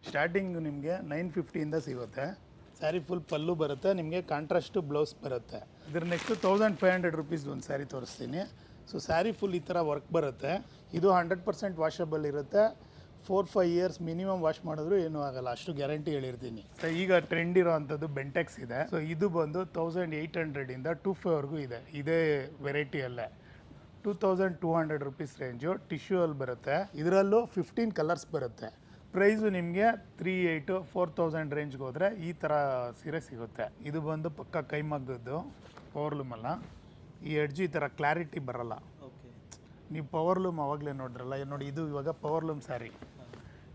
Starting ನಿಮಗೆ 950ಇಂದ ಸಿಗುತ್ತೆ. Sari full ಪಲ್ಲು ಬರುತ್ತೆ, ನಿಮಗೆ ಕಾಂಟ್ರಾಸ್ಟು ಬ್ಲೌಸ್ ಬರುತ್ತೆ. ಇದ್ರ ನೆಕ್ಸ್ಟು 1500 ರುಪೀಸ್ ಒಂದು ಸ್ಯಾರಿ ತೋರಿಸ್ತೀನಿ. ಸೊ ಸ್ಯಾರಿ ಫುಲ್ ಈ ಥರ ವರ್ಕ್ ಬರುತ್ತೆ. ಇದು 100% ವಾಷಬಲ್ ಇರುತ್ತೆ. 4-5 ಇಯರ್ಸ್ ಮಿನಿಮಮ್ ವಾಶ್ ಮಾಡಿದ್ರು ಏನೂ ಆಗಲ್ಲ, ಅಷ್ಟು ಗ್ಯಾರಂಟಿ ಹೇಳಿರ್ತೀನಿ. ಸೊ ಈಗ ಟ್ರೆಂಡ್ ಇರೋ ಅಂಥದ್ದು ಬೆಂಟೆಕ್ಸ್ ಇದೆ. ಸೊ ಇದು ಬಂದು 1800ಇಂದ 2500ವರೆಗೂ ಇದೆ. ಇದೇ ವೆರೈಟಿಯಲ್ಲೇ 2200 ರುಪೀಸ್ ರೇಂಜು. ಟಿಶ್ಯೂ ಅಲ್ಲಿ ಬರುತ್ತೆ. ಇದರಲ್ಲೂ 15 ಕಲರ್ಸ್ ಬರುತ್ತೆ. ಪ್ರೈಸು ನಿಮಗೆ 3800-4000 ರೇಂಜ್ಗೆ ಹೋದರೆ ಈ ಥರ ಸೀರೆ ಸಿಗುತ್ತೆ. ಇದು ಬಂದು ಪಕ್ಕ ಕೈಮಗ್ಗದ್ದು ಪವರ್ಲೂಮಲ್ಲ. ಈ ಎಡ್ಜು ಈ ಥರ ಕ್ಲಾರಿಟಿ ಬರಲ್ಲ. ನೀವು ಪವರ್ಲೂಮ್ ಆವಾಗಲೇ ನೋಡಿದ್ರಲ್ಲ, ನೋಡಿ ಇದು ಇವಾಗ ಪವರ್ಲೂಮ್ ಸ್ಯಾರಿ.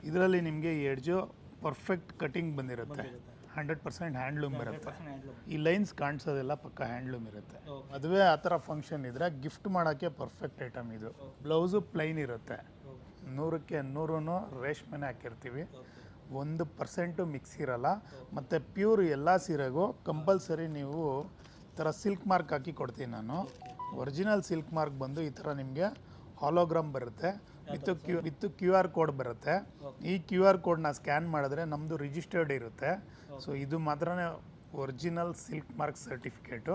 ಇದರಲ್ಲಿ ನಿಮಗೆ ಈ ಎಡ್ಜು ಪರ್ಫೆಕ್ಟ್ ಕಟಿಂಗ್ ಬಂದಿರುತ್ತೆ. 100% ಹ್ಯಾಂಡ್ಲೂಮ್ ಬರುತ್ತೆ. ಈ ಲೈನ್ಸ್ ಕಾಣಿಸೋದೆಲ್ಲ ಪಕ್ಕ ಹ್ಯಾಂಡ್ಲೂಮ್ ಇರುತ್ತೆ. ಮದುವೆ ಆ ಥರ ಫಂಕ್ಷನ್ ಇದ್ದರೆ ಗಿಫ್ಟ್ ಮಾಡೋಕ್ಕೆ ಪರ್ಫೆಕ್ಟ್ ಐಟಮ್ ಇದು. ಬ್ಲೌಸು ಪ್ಲೈನ್ ಇರುತ್ತೆ. 100ಕ್ಕೆ 100 ರೇಷ್ಮೆನೇ ಹಾಕಿರ್ತೀವಿ. 1% ಮಿಕ್ಸ್ ಇರಲ್ಲ. ಮತ್ತು ಪ್ಯೂರ್ ಎಲ್ಲ ಸೀರೆಗೂ ಕಂಪಲ್ಸರಿ ನೀವು ಈ ಥರ ಸಿಲ್ಕ್ ಮಾರ್ಕ್ ಹಾಕಿ ಕೊಡ್ತೀನಿ ನಾನು. ಒರಿಜಿನಲ್ ಸಿಲ್ಕ್ ಮಾರ್ಕ್ ಬಂದು ಈ ಥರ ನಿಮಗೆ ಹಾಲೋಗ್ರಾಮ್ ಬರುತ್ತೆ. ವಿತ್ ಕ್ಯೂ ಆರ್ ಕೋಡ್ ಬರುತ್ತೆ. ಈ ಕ್ಯೂ ಆರ್ ಕೋಡ್ನ ಸ್ಕ್ಯಾನ್ ಮಾಡಿದ್ರೆ ನಮ್ಮದು ರಿಜಿಸ್ಟರ್ಡ್ ಇರುತ್ತೆ. ಸೊ ಇದು ಮಾತ್ರನೇ original silk mark certificate.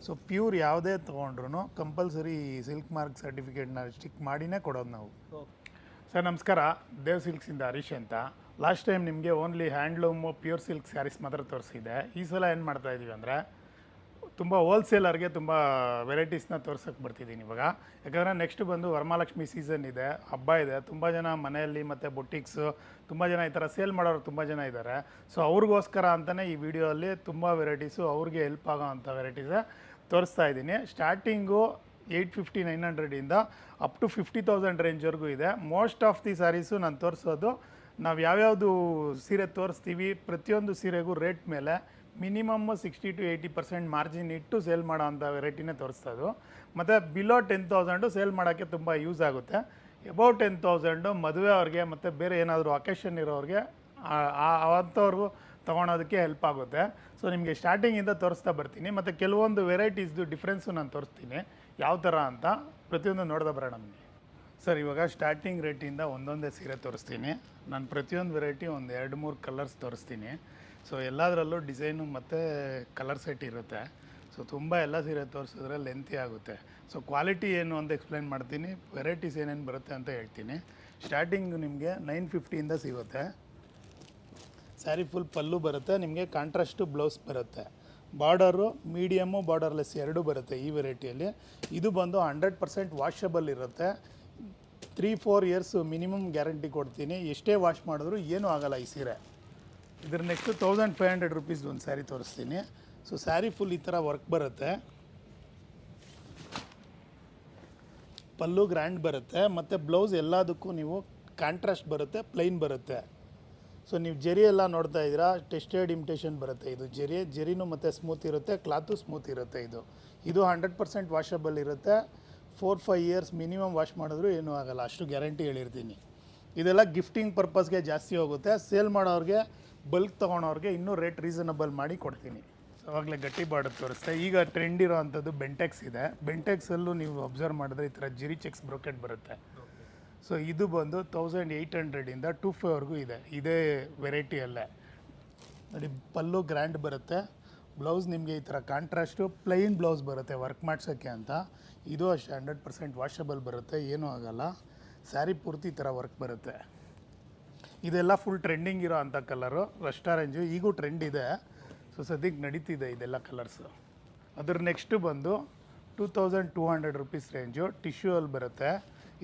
So pure ಯಾವುದೇ ತೊಗೊಂಡ್ರು ಕಂಪಲ್ಸರಿ ಸಿಲ್ಕ್ ಮಾರ್ಕ್ ಸರ್ಟಿಫಿಕೇಟ್ನ ಸ್ಟಿಕ್ ಮಾಡಿನೇ ಕೊಡೋದು ನಾವು. ಸರ್ ನಮಸ್ಕಾರ, ದೇವ್ ಸಿಲ್ಕ್ಸಿಂದ ಹರೀಶ್ ಅಂತ. ಲಾಸ್ಟ್ ಟೈಮ್ ನಿಮಗೆ only handloom pure silk sarees ಮಾತ್ರ ತೋರಿಸಿದೆ. ಈ ಸಲ ಏನು ಮಾಡ್ತಾಯಿದ್ದೀವಿ ಅಂದರೆ ತುಂಬ ಹೋಲ್ಸೇಲರ್ಗೆ ತುಂಬ ವೆರೈಟೀಸ್ನ ತೋರ್ಸೋಕ್ಕೆ ಬರ್ತಿದ್ದೀನಿ ಇವಾಗ. ಯಾಕಂದರೆ ನೆಕ್ಸ್ಟ್ ಬಂದು ವರಮಹಾಲಕ್ಷ್ಮಿ ಸೀಸನ್ ಇದೆ, ಹಬ್ಬ ಇದೆ. ತುಂಬ ಜನ ಮನೆಯಲ್ಲಿ ಮತ್ತು ಬೊಟಿಕ್ಸು ತುಂಬ ಜನ ಈ ಥರ ಸೇಲ್ ಮಾಡೋರು ತುಂಬ ಜನ ಇದ್ದಾರೆ. ಸೊ ಅವ್ರಿಗೋಸ್ಕರ ಅಂತಲೇ ಈ ವಿಡಿಯೋಲ್ಲಿ ತುಂಬ ವೆರೈಟೀಸು ಅವ್ರಿಗೆ ಹೆಲ್ಪ್ ಆಗೋ ಅಂಥ ವೆರೈಟೀಸೇ ತೋರಿಸ್ತಾ ಇದ್ದೀನಿ. ಸ್ಟಾರ್ಟಿಂಗು 850-900ಇಂದ ಅಪ್ ಟು 50,000 ರೇಂಜ್ವರೆಗೂ ಇದೆ. ಮೋಸ್ಟ್ ಆಫ್ ದಿ ಸ್ಯಾರೀಸು ನಾನು ತೋರಿಸೋದು, ನಾವು ಯಾವ್ಯಾವುದು ಸೀರೆ ತೋರಿಸ್ತೀವಿ ಪ್ರತಿಯೊಂದು ಸೀರೆಗೂ ರೇಟ್ ಮೇಲೆ ಮಿನಿಮಮ್ 60-80% ಮಾರ್ಜಿನ್ ಇಟ್ಟು ಸೇಲ್ ಮಾಡೋ ಅಂಥ ವೆರೈಟಿನೇ ತೋರಿಸ್ತದು. ಮತ್ತು ಬಿಲೋ 10,000 ಸೇಲ್ ಮಾಡೋಕ್ಕೆ ತುಂಬ ಯೂಸ್ ಆಗುತ್ತೆ. ಅಬೌಟ್ 10,000 ಮದುವೆ ಅವ್ರಿಗೆ ಮತ್ತು ಬೇರೆ ಏನಾದರೂ ಅಕೇಶನ್ ಇರೋರಿಗೆ ಅಂಥವ್ರಿಗೂ ತೊಗೊಳೋದಕ್ಕೆ ಹೆಲ್ಪ್ ಆಗುತ್ತೆ. ಸೊ ನಿಮಗೆ ಸ್ಟಾರ್ಟಿಂಗಿಂದ ತೋರಿಸ್ತಾ ಬರ್ತೀನಿ. ಮತ್ತು ಕೆಲವೊಂದು ವೆರೈಟೀಸ್ದು ಡಿಫ್ರೆನ್ಸು ನಾನು ತೋರಿಸ್ತೀನಿ ಯಾವ ಥರ ಅಂತ. ಪ್ರತಿಯೊಂದು ನೋಡ್ದೆ ಬರೋಣ ನಮಗೆ. ಸರ್ ಇವಾಗ ಸ್ಟಾರ್ಟಿಂಗ್ ರೇಟಿಂದ ಒಂದೊಂದೇ ಸೀರೆ ತೋರಿಸ್ತೀನಿ. ನಾನು ಪ್ರತಿಯೊಂದು ವೆರೈಟಿ ಒಂದು 2-3 ಕಲರ್ಸ್ ತೋರಿಸ್ತೀನಿ. ಸೊ ಎಲ್ಲದರಲ್ಲೂ ಡಿಸೈನು ಮತ್ತು ಕಲರ್ ಸೆಟ್ ಇರುತ್ತೆ. ಸೊ ತುಂಬ ಎಲ್ಲ ಸೀರೆ ತೋರಿಸಿದ್ರೆ ಲೆಂತಿ ಆಗುತ್ತೆ. ಸೊ ಕ್ವಾಲಿಟಿ ಏನು ಅಂತ ಎಕ್ಸ್ಪ್ಲೈನ್ ಮಾಡ್ತೀನಿ, ವೆರೈಟೀಸ್ ಏನೇನು ಬರುತ್ತೆ ಅಂತ ಹೇಳ್ತೀನಿ. ಸ್ಟಾರ್ಟಿಂಗ್ ನಿಮಗೆ 950ಇಂದ ಸಿಗುತ್ತೆ. ಸ್ಯಾರಿ ಫುಲ್ ಪಲ್ಲು ಬರುತ್ತೆ, ನಿಮಗೆ ಕಾಂಟ್ರಾಸ್ಟು ಬ್ಲೌಸ್ ಬರುತ್ತೆ. ಬಾರ್ಡರು ಮೀಡಿಯಮ್ಮು ಬಾರ್ಡರ್ಲೆಸ್ ಎರಡೂ ಬರುತ್ತೆ ಈ ವೆರೈಟಿಯಲ್ಲಿ. ಇದು ಬಂದು 100% ವಾಷಬಲ್ ಇರುತ್ತೆ. 3-4 ಇಯರ್ಸ್ ಮಿನಿಮಮ್ ಗ್ಯಾರಂಟಿ ಕೊಡ್ತೀನಿ. ಎಷ್ಟೇ ವಾಶ್ ಮಾಡಿದ್ರು ಏನೂ ಆಗಲ್ಲ ಈ ಸೀರೆ. ಇದ್ರ ನೆಕ್ಸ್ಟು 1500 ರುಪೀಸ್ ಒಂದು ಸ್ಯಾರಿ ತೋರಿಸ್ತೀನಿ. ಸೊ ಸ್ಯಾರಿ ಫುಲ್ ಈ ಥರ ವರ್ಕ್ ಬರುತ್ತೆ. ಪಲ್ಲು ಗ್ರ್ಯಾಂಡ್ ಬರುತ್ತೆ ಮತ್ತು ಬ್ಲೌಸ್ ಎಲ್ಲದಕ್ಕೂ ನೀವು ಕಾಂಟ್ರಾಸ್ಟ್ ಬರುತ್ತೆ, ಪ್ಲೈನ್ ಬರುತ್ತೆ. ಸೊ ನೀವು ಜರಿ ಎಲ್ಲ ನೋಡ್ತಾ ಇದ್ದೀರಾ, ಟೆಸ್ಟೆಡ್ ಇಮಿಟೇಷನ್ ಬರುತ್ತೆ. ಇದು ಜರಿನೂ ಮತ್ತು ಸ್ಮೂತ್ ಇರುತ್ತೆ, ಕ್ಲಾತು ಸ್ಮೂತ್ ಇರುತ್ತೆ. ಇದು 100% ವಾಷಬಲ್ ಇರುತ್ತೆ. 4-5 ಇಯರ್ಸ್ ಮಿನಿಮಮ್ ವಾಶ್ ಮಾಡಿದ್ರು ಏನೂ ಆಗಲ್ಲ, ಅಷ್ಟು ಗ್ಯಾರಂಟಿ ಹೇಳಿರ್ತೀನಿ. ಇದೆಲ್ಲ ಗಿಫ್ಟಿಂಗ್ ಪರ್ಪಸ್ಗೆ ಜಾಸ್ತಿ ಹೋಗುತ್ತೆ. ಸೇಲ್ ಮಾಡೋರಿಗೆ ಬಲ್ಕ್ ತೊಗೊಳೋರಿಗೆ ಇನ್ನೂ ರೇಟ್ ರೀಸನಬಲ್ ಮಾಡಿ ಕೊಡ್ತೀನಿ. ಆವಾಗಲೇ ಗಟ್ಟಿ ಬಾರ್ಡರ್ ತೋರಿಸ್ತೆ. ಈಗ ಟ್ರೆಂಡ್ ಇರೋ ಅಂಥದ್ದು ಬೆಂಟೆಕ್ಸ್ ಇದೆ. ಬೆಂಟೆಕ್ಸಲ್ಲೂ ನೀವು ಅಬ್ಸರ್ವ್ ಮಾಡಿದ್ರೆ ಈ ಥರ ಜಿರಿ ಚೆಕ್ಸ್ ಬ್ರೋಕೆಟ್ ಬರುತ್ತೆ. ಸೊ ಇದು ಬಂದು 1800ಇಂದ 2500ವರೆಗೂ ಇದೆ. ಇದೇ ವೆರೈಟಿಯಲ್ಲೇ ನೋಡಿ. ಪಲ್ಲು ಗ್ರ್ಯಾಂಡ್ ಬರುತ್ತೆ. ಬ್ಲೌಸ್ ನಿಮಗೆ ಈ ಥರ ಕಾಂಟ್ರಾಸ್ಟು ಪ್ಲೈನ್ ಬ್ಲೌಸ್ ಬರುತ್ತೆ ವರ್ಕ್ ಮಾಡ್ಸೋಕ್ಕೆ ಅಂತ. ಇದು ಅಷ್ಟೇ 100% ವಾಷಬಲ್ ಬರುತ್ತೆ, ಏನೂ ಆಗಲ್ಲ. ಸ್ಯಾರಿ ಪೂರ್ತಿ ಈ ಥರ ವರ್ಕ್ ಬರುತ್ತೆ. ಇದೆಲ್ಲ ಫುಲ್ ಟ್ರೆಂಡಿಂಗ್ ಇರೋ ಅಂಥ ಕಲರು. ರಸ್ಟ್ ಆರೆಂಜು ಈಗೂ ಟ್ರೆಂಡ್ ಇದೆ. ಸೊ ಸದ್ಯಕ್ಕೆ ನಡೀತಿದೆ ಇದೆಲ್ಲ ಕಲರ್ಸು. ಅದ್ರ ನೆಕ್ಸ್ಟು ಬಂದು 2200 ರುಪೀಸ್ ರೇಂಜು. ಟಿಶ್ಯೂ ಅಲ್ಲಿ ಬರುತ್ತೆ.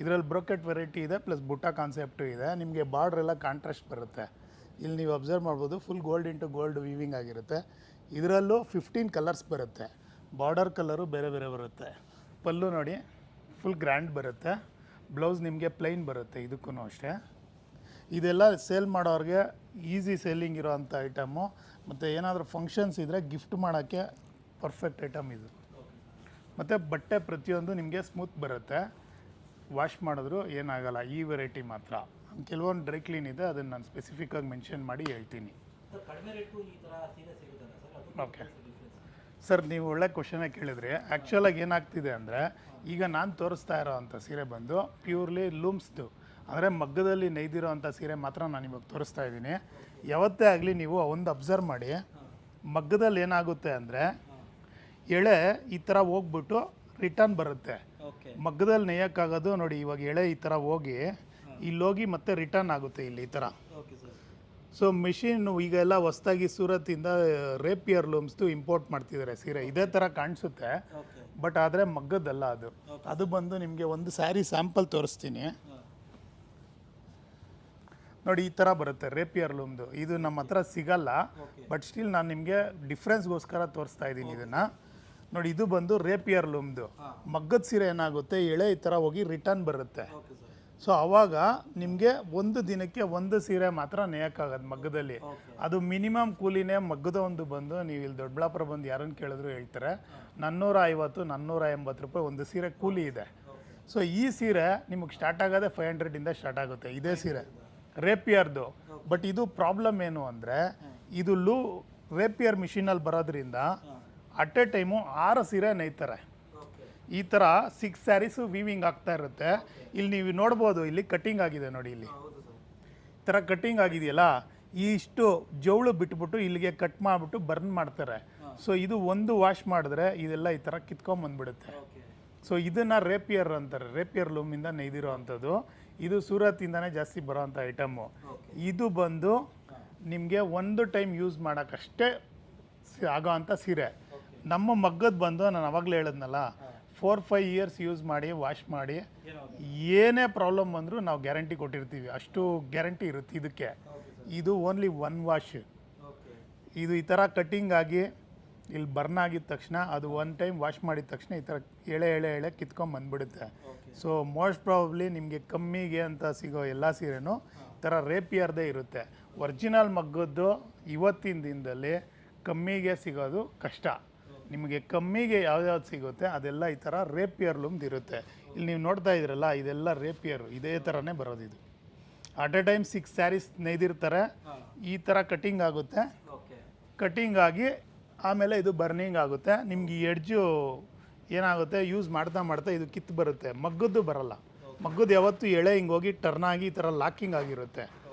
ಇದರಲ್ಲಿ ಬ್ರೋಕೆಟ್ ವೆರೈಟಿ ಇದೆ, ಪ್ಲಸ್ ಬುಟ್ಟ ಕಾನ್ಸೆಪ್ಟು ಇದೆ. ನಿಮಗೆ ಬಾರ್ಡ್ರ್ ಎಲ್ಲ ಕಾಂಟ್ರಾಸ್ಟ್ ಬರುತ್ತೆ. ಇಲ್ಲಿ ನೀವು ಅಬ್ಸರ್ವ್ ಮಾಡ್ಬೋದು, full gold into gold weaving ಆಗಿರುತ್ತೆ. ಇದರಲ್ಲೂ 15 ಕಲರ್ಸ್ ಬರುತ್ತೆ. ಬಾರ್ಡರ್ ಕಲರು ಬೇರೆ ಬೇರೆ ಬರುತ್ತೆ. ಪಲ್ಲು ನೋಡಿ ಫುಲ್ ಗ್ರ್ಯಾಂಡ್ ಬರುತ್ತೆ. ಬ್ಲೌಸ್ ನಿಮಗೆ ಪ್ಲೈನ್ ಬರುತ್ತೆ. ಇದಕ್ಕೂ ಅಷ್ಟೇ. ಇದೆಲ್ಲ ಸೇಲ್ ಮಾಡೋರಿಗೆ ಈಸಿ ಸೇಲಿಂಗ್ ಇರೋ ಅಂಥ ಐಟಮು. ಮತ್ತು ಏನಾದರೂ ಫಂಕ್ಷನ್ಸ್ ಇದ್ದರೆ ಗಿಫ್ಟ್ ಮಾಡೋಕ್ಕೆ ಪರ್ಫೆಕ್ಟ್ ಐಟಮ್ ಇದು. ಮತ್ತು ಬಟ್ಟೆ ಪ್ರತಿಯೊಂದು ನಿಮಗೆ ಸ್ಮೂತ್ ಬರುತ್ತೆ, ವಾಶ್ ಮಾಡಿದ್ರು ಏನಾಗಲ್ಲ. ಈ ವೆರೈಟಿ ಮಾತ್ರ. ಕೆಲವೊಂದು ಡ್ರೈ ಕ್ಲೀನ್ ಇದೆ, ಅದನ್ನು ನಾನು ಸ್ಪೆಸಿಫಿಕ್ಕಾಗಿ ಮೆನ್ಷನ್ ಮಾಡಿ ಹೇಳ್ತೀನಿ. ಓಕೆ ಸರ್, ನೀವು ಒಳ್ಳೆ ಕ್ವಶನೇ ಕೇಳಿದ್ರಿ. ಆ್ಯಕ್ಚುಲಾಗಿ ಏನಾಗ್ತಿದೆ ಅಂದರೆ, ಈಗ ನಾನು ತೋರಿಸ್ತಾ ಇರೋ ಅಂಥ ಸೀರೆ ಬಂದು ಪ್ಯೂರ್ಲಿ ಲೂಮ್ಸ್ದು ಅಂದರೆ ಮಗ್ಗದಲ್ಲಿ ನೇಯ್ದಿರೋ ಅಂಥ ಸೀರೆ ಮಾತ್ರ ನಾನು ಇವಾಗ ತೋರಿಸ್ತಾ ಇದ್ದೀನಿ. ಯಾವತ್ತೇ ಆಗಲಿ ನೀವು ಒಂದು ಅಬ್ಸರ್ವ್ ಮಾಡಿ, ಮಗ್ಗದಲ್ಲಿ ಏನಾಗುತ್ತೆ ಅಂದರೆ ಎಳೆ ಈ ಥರ ಹೋಗ್ಬಿಟ್ಟು ರಿಟರ್ನ್ ಬರುತ್ತೆ. ಮಗ್ಗದಲ್ಲಿ ನೇಯೋಕ್ಕಾಗೋದು ನೋಡಿ, ಇವಾಗ ಎಳೆ ಈ ಥರ ಹೋಗಿ ಇಲ್ಲೋಗಿ ಮತ್ತೆ ರಿಟರ್ನ್ ಆಗುತ್ತೆ ಇಲ್ಲಿ ಈ ಥರ. ಸೊ ಮಿಷಿನ್ ಈಗ ಎಲ್ಲ ಹೊಸ್ದಾಗಿ ಸೂರತ್ತಿಂದ ರೇಪಿಯರ್ ಲೂಮ್ಸ್ದು ಇಂಪೋರ್ಟ್ ಮಾಡ್ತಿದ್ದಾರೆ ಸೀರೆ. ಇದೇ ಥರ ಕಾಣಿಸುತ್ತೆ, ಬಟ್ ಆದರೆ ಮಗ್ಗದ್ದಲ್ಲ ಅದು. ಅದು ಬಂದು ನಿಮಗೆ ಒಂದು ಸ್ಯಾರಿ ಸ್ಯಾಂಪಲ್ ತೋರಿಸ್ತೀನಿ ನೋಡಿ. ಈ ಥರ ಬರುತ್ತೆ ರೇಪಿಯರ್ ಲೂಮ್ದು. ಇದು ನಮ್ಮ ಹತ್ರ ಸಿಗಲ್ಲ, ಬಟ್ ಸ್ಟಿಲ್ ನಾನು ನಿಮಗೆ ಡಿಫ್ರೆನ್ಸ್ಗೋಸ್ಕರ ತೋರಿಸ್ತಾ ಇದ್ದೀನಿ ಇದನ್ನು ನೋಡಿ. ಇದು ಬಂದು ರೇಪಿಯರ್ ಲೂಮ್ದು. ಮಗ್ಗದ ಸೀರೆ ಏನಾಗುತ್ತೆ, ಎಳೆ ಈ ಥರ ಹೋಗಿ ರಿಟರ್ನ್ ಬರುತ್ತೆ. ಸೊ ಆವಾಗ ನಿಮಗೆ ಒಂದು ದಿನಕ್ಕೆ ಒಂದು ಸೀರೆ ಮಾತ್ರ ನೇಯಕ್ಕಾಗೋದು ಮಗ್ಗದಲ್ಲಿ. ಅದು ಮಿನಿಮಮ್ ಕೂಲಿನೇ ಮಗ್ಗದ ಒಂದು ಬಂದು, ನೀವು ಇಲ್ಲಿ ದೊಡ್ಡಬಳ್ಳಾಪುರ ಬಂದು ಯಾರನ್ನು ಕೇಳಿದ್ರು ಹೇಳ್ತಾರೆ 450 480 ರೂಪಾಯಿ ಒಂದು ಸೀರೆ ಕೂಲಿ ಇದೆ. ಸೊ ಈ ಸೀರೆ ನಿಮಗೆ ಸ್ಟಾರ್ಟ್ ಆಗೋದೇ 500 ಸ್ಟಾರ್ಟ್ ಆಗುತ್ತೆ ಇದೇ ಸೀರೆ ರೇಪಿಯರ್ದು. ಬಟ್ ಇದು ಪ್ರಾಬ್ಲಮ್ ಏನು ಅಂದರೆ, ಇದು ರೇಪಿಯರ್ ಮಿಷಿನಲ್ಲಿ ಬರೋದ್ರಿಂದ ಅಟ್ ಎ ಟೈಮು 6 ಸೀರೆ ನೇಯ್ತಾರೆ. ಈ ಥರ 6 ಸ್ಯಾರೀಸು ವೀವಿಂಗ್ ಆಗ್ತಾ ಇರುತ್ತೆ. ಇಲ್ಲಿ ನೀವು ನೋಡ್ಬೋದು, ಇಲ್ಲಿ ಕಟ್ಟಿಂಗ್ ಆಗಿದೆ ನೋಡಿ, ಇಲ್ಲಿ ಈ ಥರ ಕಟ್ಟಿಂಗ್ ಆಗಿದೆಯಲ್ಲ, ಇಷ್ಟು ಜವಳು ಬಿಟ್ಬಿಟ್ಟು ಇಲ್ಲಿಗೆ ಕಟ್ ಮಾಡಿಬಿಟ್ಟು ಬರ್ನ್ ಮಾಡ್ತಾರೆ. ಸೊ ಇದು ಒಂದು ವಾಶ್ ಮಾಡಿದ್ರೆ ಇದೆಲ್ಲ ಈ ಥರ ಕಿತ್ಕೊಂಬಂದ್ಬಿಡುತ್ತೆ. ಸೊ ಇದನ್ನು ರೇಪಿಯರ್ ಅಂತಾರೆ, ರೇಪಿಯರ್ ಲೂಮಿಂದ ನೇಯ್ದಿರೋ ಅಂಥದ್ದು. ಇದು ಸೂರತ್ತಿಂದನೇ ಜಾಸ್ತಿ ಬರೋ ಅಂಥ ಐಟಮ್ಮು. ಇದು ಬಂದು ನಿಮಗೆ ಒಂದು ಟೈಮ್ ಯೂಸ್ ಮಾಡೋಕ್ಕಷ್ಟೇ ಆಗೋ ಅಂಥ ಸೀರೆ. ನಮ್ಮ ಮಗ್ಗದ ಬಂದು ನಾನು ಅವಾಗಲೇ ಹೇಳಿದ್ನಲ್ಲ, 4-5 ಇಯರ್ಸ್ ಯೂಸ್ ಮಾಡಿ ವಾಶ್ ಮಾಡಿ ಏನೇ ಪ್ರಾಬ್ಲಮ್ ಬಂದರೂ ನಾವು ಗ್ಯಾರಂಟಿ ಕೊಟ್ಟಿರ್ತೀವಿ, ಅಷ್ಟು ಗ್ಯಾರಂಟಿ ಇರುತ್ತೆ ಇದಕ್ಕೆ. ಇದು ಓನ್ಲಿ 1 ವಾಶ್. ಇದು ಈ ಥರ ಕಟ್ಟಿಂಗ್ ಆಗಿ ಇಲ್ಲಿ ಬರ್ನ್ ಆಗಿದ ತಕ್ಷಣ ಅದು 1 ಟೈಮ್ ವಾಶ್ ಮಾಡಿದ ತಕ್ಷಣ ಈ ಥರ ಎಳೆ ಕಿತ್ಕೊಂಡು ಬಂದುಬಿಡುತ್ತೆ. ಸೊ ಮೋಸ್ಟ್ ಪ್ರಾಬಬ್ಲಿ ನಿಮಗೆ ಕಮ್ಮಿಗೆ ಅಂತ ಸಿಗೋ ಎಲ್ಲ ಸೀರೆನೂ ಈ ಥರ ರೇಪಿಯರ್ದೇ ಇರುತ್ತೆ. ಒರಿಜಿನಲ್ ಮಗ್ಗದ್ದು ಇವತ್ತಿನ ದಿನದಲ್ಲಿ ಕಮ್ಮಿಗೆ ಸಿಗೋದು ಕಷ್ಟ. ನಿಮಗೆ ಕಮ್ಮಿಗೆ ಯಾವ್ದು ಸಿಗುತ್ತೆ ಅದೆಲ್ಲ ಈ ಥರ ರೇಪಿಯರ್ ಲೂಮ್ದು ಇರುತ್ತೆ. ಇಲ್ಲಿ ನೀವು ನೋಡ್ತಾ ಇದ್ದೀರಲ್ಲ, ಇದೆಲ್ಲ ರೇಪಿಯರು ಇದೇ ಥರನೇ ಬರೋದು. ಇದು ಅಟ್ ಎ ಟೈಮ್ 6 ಸ್ಯಾರೀಸ್ ನೇಯ್ದಿರ್ತಾರೆ. ಈ ಥರ ಕಟ್ಟಿಂಗ್ ಆಗುತ್ತೆ. ಕಟ್ಟಿಂಗ್ ಆಗಿ ಆಮೇಲೆ ಇದು ಬರ್ನಿಂಗ್ ಆಗುತ್ತೆ. ನಿಮ್ಗೆ ಈ ಎಡ್ಜು ಏನಾಗುತ್ತೆ, ಯೂಸ್ ಮಾಡ್ತಾ ಇದು ಕಿತ್ತು ಬರುತ್ತೆ. ಮಗ್ಗದ್ದು ಬರಲ್ಲ. ಮಗ್ಗದ್ದು ಯಾವತ್ತು ಎಳೆ ಹಿಂಗೆ ಹೋಗಿ ಟರ್ನ್ ಆಗಿ ಈ ಥರ ಲಾಕಿಂಗ್ ಆಗಿರುತ್ತೆ.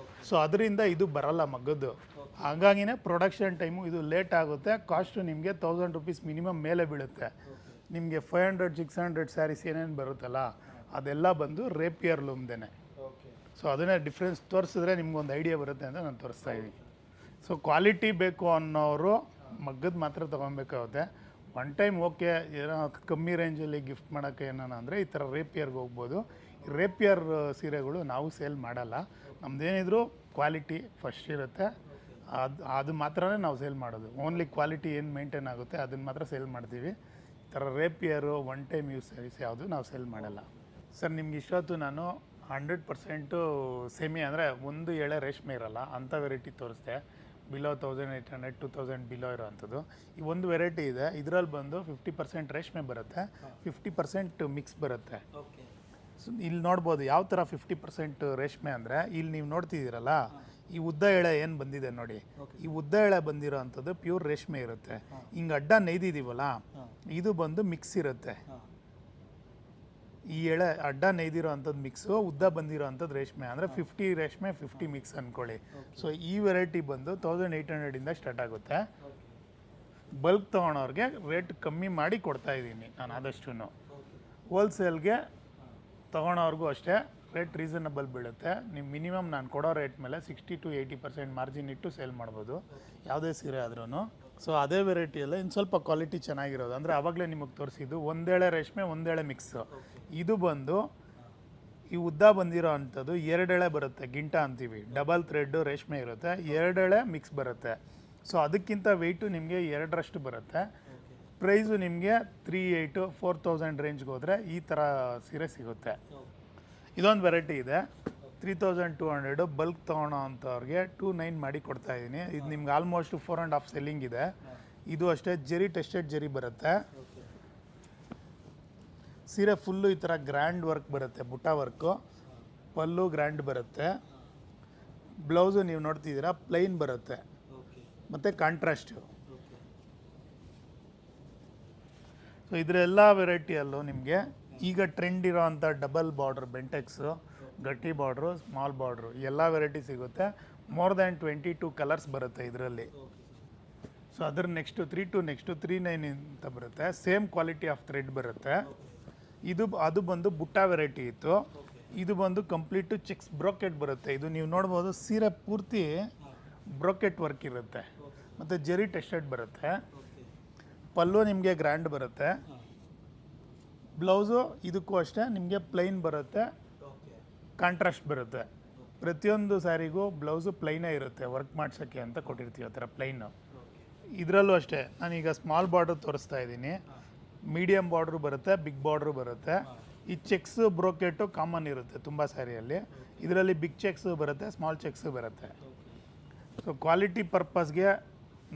ಸೊ ಅದರಿಂದ ಇದು ಬರಲ್ಲ ಮಗ್ಗದ್ದು. ಹಾಗಾಗಿನೇ ಪ್ರೊಡಕ್ಷನ್ ಟೈಮು ಇದು ಲೇಟ್ ಆಗುತ್ತೆ. ಕಾಸ್ಟು ನಿಮಗೆ 1000 ರೂಪೀಸ್ ಮಿನಿಮಮ್ ಮೇಲೆ ಬೀಳುತ್ತೆ. ನಿಮಗೆ 500-600 ಸ್ಯಾರೀಸ್ ಏನೇನು ಬರುತ್ತಲ್ಲ ಅದೆಲ್ಲ ಬಂದು ರೇಪಿಯರ್ ಲೂಮ್ದೇನೆ. ಸೊ ಅದನ್ನೇ ಡಿಫ್ರೆನ್ಸ್ ತೋರಿಸಿದ್ರೆ ನಿಮ್ಗೊಂದು ಐಡಿಯಾ ಬರುತ್ತೆ ಅಂತ ನಾನು ತೋರಿಸ್ತಾ ಇದ್ದೀನಿ. ಸೊ ಕ್ವಾಲಿಟಿ ಬೇಕು ಅನ್ನೋರು ಮಗ್ಗದ ಮಾತ್ರ ತೊಗೊಬೇಕಾಗುತ್ತೆ. 1 ಟೈಮ್ ಓಕೆ, ಏನೋ ಕಮ್ಮಿ ರೇಂಜಲ್ಲಿ ಗಿಫ್ಟ್ ಮಾಡೋಕ್ಕೆ ಏನಾನ ಅಂದರೆ ಈ ಥರ ರೇಪಿಯರ್ಗೆ ಹೋಗ್ಬೋದು. ರೇಪಿಯರ್ ಸೀರೆಗಳು ನಾವು ಸೇಲ್ ಮಾಡಲ್ಲ. ನಮ್ಮದೇನಿದ್ರು ಕ್ವಾಲಿಟಿ ಫಸ್ಟ್ ಇರುತ್ತೆ, ಅದು ಮಾತ್ರನೇ ನಾವು ಸೇಲ್ ಮಾಡೋದು. ಓನ್ಲಿ ಕ್ವಾಲಿಟಿ ಏನು ಮೇಂಟೈನ್ ಆಗುತ್ತೆ ಅದನ್ನು ಮಾತ್ರ ಸೇಲ್ ಮಾಡ್ತೀವಿ. ಈ ಥರ ರೇಪಿಯರು 1 ಟೈಮ್ ಯೂಸ್ ಸ್ಯಾರೀಸ್ ಯಾವುದು ನಾವು ಸೇಲ್ ಮಾಡಲ್ಲ. ಸರ್ ನಿಮ್ಗೆ ಇಷ್ಟೊತ್ತು ನಾನು 100% ಸೆಮಿ ಅಂದರೆ ಒಂದು ಎಳೆ ರೇಷ್ಮೆ ಇರಲ್ಲ ಅಂಥ ವೆರೈಟಿ ತೋರಿಸ್ದೆ. ಬಿಲೋ 1800 2000 ಬಿಲೋ ಇರೋ ಅಂಥದ್ದು. ಈ ಒಂದು ವೆರೈಟಿ ಇದೆ, ಇದರಲ್ಲಿ ಬಂದು 50% ರೇಷ್ಮೆ ಬರುತ್ತೆ, 50% ಮಿಕ್ಸ್ ಬರುತ್ತೆ. ಸೊ ಇಲ್ಲಿ ನೋಡ್ಬೋದು ಯಾವ ಥರ 50% ರೇಷ್ಮೆ ಅಂದರೆ, ಇಲ್ಲಿ ನೀವು ನೋಡ್ತಿದ್ದೀರಲ್ಲ ಈ ಉದ್ದ ಎಳೆ ಏನು ಬಂದಿದೆ ನೋಡಿ, ಈ ಉದ್ದ ಎಳೆ ಬಂದಿರೋ ಅಂಥದ್ದು ಪ್ಯೂರ್ ರೇಷ್ಮೆ ಇರುತ್ತೆ. ಹಿಂಗೆ ಅಡ್ಡ ನೇಯ್ದಿದ್ದೀವಲ್ಲ ಇದು ಬಂದು ಮಿಕ್ಸ್ ಇರುತ್ತೆ. ಈ ಎಳೆ ಅಡ್ಡ ನೇಯ್ದಿರೋ ಅಂಥದ್ದು ಮಿಕ್ಸು, ಉದ್ದ ಬಂದಿರೋ ಅಂಥದ್ದು ರೇಷ್ಮೆ. ಅಂದರೆ 50 ರೇಷ್ಮೆ 50 ಮಿಕ್ಸ್ ಅಂದ್ಕೊಳ್ಳಿ. ಸೊ ಈ ವೆರೈಟಿ ಬಂದು 1800 ಸ್ಟಾರ್ಟ್ ಆಗುತ್ತೆ. ಬಲ್ಕ್ ತೊಗೊಳೋರಿಗೆ ರೇಟ್ ಕಮ್ಮಿ ಮಾಡಿ ಕೊಡ್ತಾ ಇದ್ದೀನಿ ನಾನು ಆದಷ್ಟು. ಹೋಲ್ಸೇಲ್ಗೆ ತೊಗೊಳೋರ್ಗೂ ಅಷ್ಟೇ ರೇಟ್ ರೀಸನಬಲ್ ಬೀಳುತ್ತೆ. ನೀವು ಮಿನಿಮಮ್ ನಾನು ಕೊಡೋ ರೇಟ್ ಮೇಲೆ 60-80% ಮಾರ್ಜಿನ್ ಇಟ್ಟು ಸೇಲ್ ಮಾಡ್ಬೋದು ಯಾವುದೇ ಸೀರೆ ಆದ್ರೂ. ಸೊ ಅದೇ ವೆರೈಟಿಯಲ್ಲ ಇನ್ನು ಸ್ವಲ್ಪ ಕ್ವಾಲಿಟಿ ಚೆನ್ನಾಗಿರೋದು ಅಂದರೆ ಆವಾಗಲೇ ನಿಮಗೆ ತೋರಿಸಿದ್ದು ಒಂದೇಳೆ ರೇಷ್ಮೆ ಒಂದೇಳೆ ಮಿಕ್ಸು. ಇದು ಬಂದು ಈ ಉದ್ದ ಬಂದಿರೋ ಅಂಥದ್ದು 2 ಎಳೆ ಬರುತ್ತೆ, ಗಿಂಟ ಅಂತೀವಿ. ಡಬಲ್ ಥ್ರೆಡ್ಡು ರೇಷ್ಮೆ ಇರುತ್ತೆ, 2 ಎಳೆ ಮಿಕ್ಸ್ ಬರುತ್ತೆ. ಸೊ ಅದಕ್ಕಿಂತ ವೆಯ್ಟು ನಿಮಗೆ 2ರಷ್ಟು ಬರುತ್ತೆ. ಪ್ರೈಸು ನಿಮಗೆ 3800-4000 ರೇಂಜ್ಗೆ ಹೋದರೆ ಈ ಥರ ಸೀರೆ ಸಿಗುತ್ತೆ. ಇದೊಂದು ವೆರೈಟಿ ಇದೆ 3200 ಬಲ್ಕ್ ತೊಗೊಳೋ ಅಂಥವ್ರಿಗೆ 29 ಮಾಡಿ ಕೊಡ್ತಾಯಿದ್ದೀನಿ. ಇದು ನಿಮ್ಗೆ ಆಲ್ಮೋಸ್ಟ್ 4.5 ಸೆಲ್ಲಿಂಗ್ ಇದೆ. ಇದು ಅಷ್ಟೇ ಜರಿ ಟೆಸ್ಟೆಡ್ ಜರಿ ಬರುತ್ತೆ. ಸೀರೆ ಫುಲ್ಲು ಈ ಥರ ಗ್ರ್ಯಾಂಡ್ ವರ್ಕ್ ಬರುತ್ತೆ, ಬುಟ್ಟ ವರ್ಕು. ಪಲ್ಲು ಗ್ರ್ಯಾಂಡ್ ಬರುತ್ತೆ. ಬ್ಲೌಸು ನೀವು ನೋಡ್ತಿದ್ದೀರಾ ಪ್ಲೈನ್ ಬರುತ್ತೆ ಮತ್ತು ಕಾಂಟ್ರಾಸ್ಟು. ಸೊ ಇದರೆಲ್ಲ ವೆರೈಟಿಯಲ್ಲೂ ನಿಮಗೆ ಈಗ ಟ್ರೆಂಡ್ ಇರೋ ಅಂಥ ಡಬಲ್ ಬಾರ್ಡರ್ ಬೆಂಟೆಕ್ಸು ಗಟ್ಟಿ ಬಾರ್ಡ್ರು, ಸ್ಮಾಲ್ ಬಾರ್ಡ್ರು ಎಲ್ಲ ವೆರೈಟಿ ಸಿಗುತ್ತೆ. ಮೋರ್ ದ್ಯಾನ್ 22 ಕಲರ್ಸ್ ಬರುತ್ತೆ ಇದರಲ್ಲಿ. ಸೊ ಅದ್ರ ನೆಕ್ಸ್ಟು 39 ಅಂತ ಬರುತ್ತೆ. ಸೇಮ್ ಕ್ವಾಲಿಟಿ ಆಫ್ ಥ್ರೆಡ್ ಬರುತ್ತೆ. ಅದು ಬಂದು ಬುಟ್ಟ ವೆರೈಟಿ ಇತ್ತು. ಇದು ಬಂದು ಕಂಪ್ಲೀಟು ಚೆಕ್ಸ್ ಬ್ರೋಕೆಟ್ ಬರುತ್ತೆ. ಇದು ನೀವು ನೋಡ್ಬೋದು, ಸೀರೆ ಪೂರ್ತಿ ಬ್ರೋಕೆಟ್ ವರ್ಕ್ ಇರುತ್ತೆ ಮತ್ತು ಜೆರಿ ಟೆಸ್ಟೆಡ್ ಬರುತ್ತೆ. ಪಲ್ಲು ನಿಮಗೆ ಗ್ರ್ಯಾಂಡ್ ಬರುತ್ತೆ. ಬ್ಲೌಸು ಇದಕ್ಕೂ ಅಷ್ಟೇ ನಿಮಗೆ ಪ್ಲೈನ್ ಬರುತ್ತೆ, ಕಾಂಟ್ರಾಸ್ಟ್ ಬರುತ್ತೆ. ಪ್ರತಿಯೊಂದು ಸ್ಯಾರಿಗೂ ಬ್ಲೌಸು ಪ್ಲೈನೇ ಇರುತ್ತೆ, ವರ್ಕ್ ಮಾಡ್ಸೋಕ್ಕೆ ಅಂತ ಕೊಟ್ಟಿರ್ತೀವಿ ಆ ಥರ ಪ್ಲೈನು. ಇದರಲ್ಲೂ ಅಷ್ಟೇ ನಾನೀಗ ಸ್ಮಾಲ್ ಬಾರ್ಡ್ರ್ ತೋರಿಸ್ತಾ ಇದ್ದೀನಿ. ಮೀಡಿಯಮ್ ಬಾರ್ಡ್ರು ಬರುತ್ತೆ, ಬಿಗ್ ಬಾರ್ಡ್ರು ಬರುತ್ತೆ. ಈ ಚೆಕ್ಸು ಬ್ರೋಕೆಟು ಕಾಮನ್ ಇರುತ್ತೆ ತುಂಬ ಸ್ಯಾರಿಯಲ್ಲಿ. ಇದರಲ್ಲಿ ಬಿಗ್ ಚೆಕ್ಸು ಬರುತ್ತೆ, ಸ್ಮಾಲ್ ಚೆಕ್ಸು ಬರುತ್ತೆ. ಸೊ ಕ್ವಾಲಿಟಿ ಪರ್ಪಸ್ಗೆ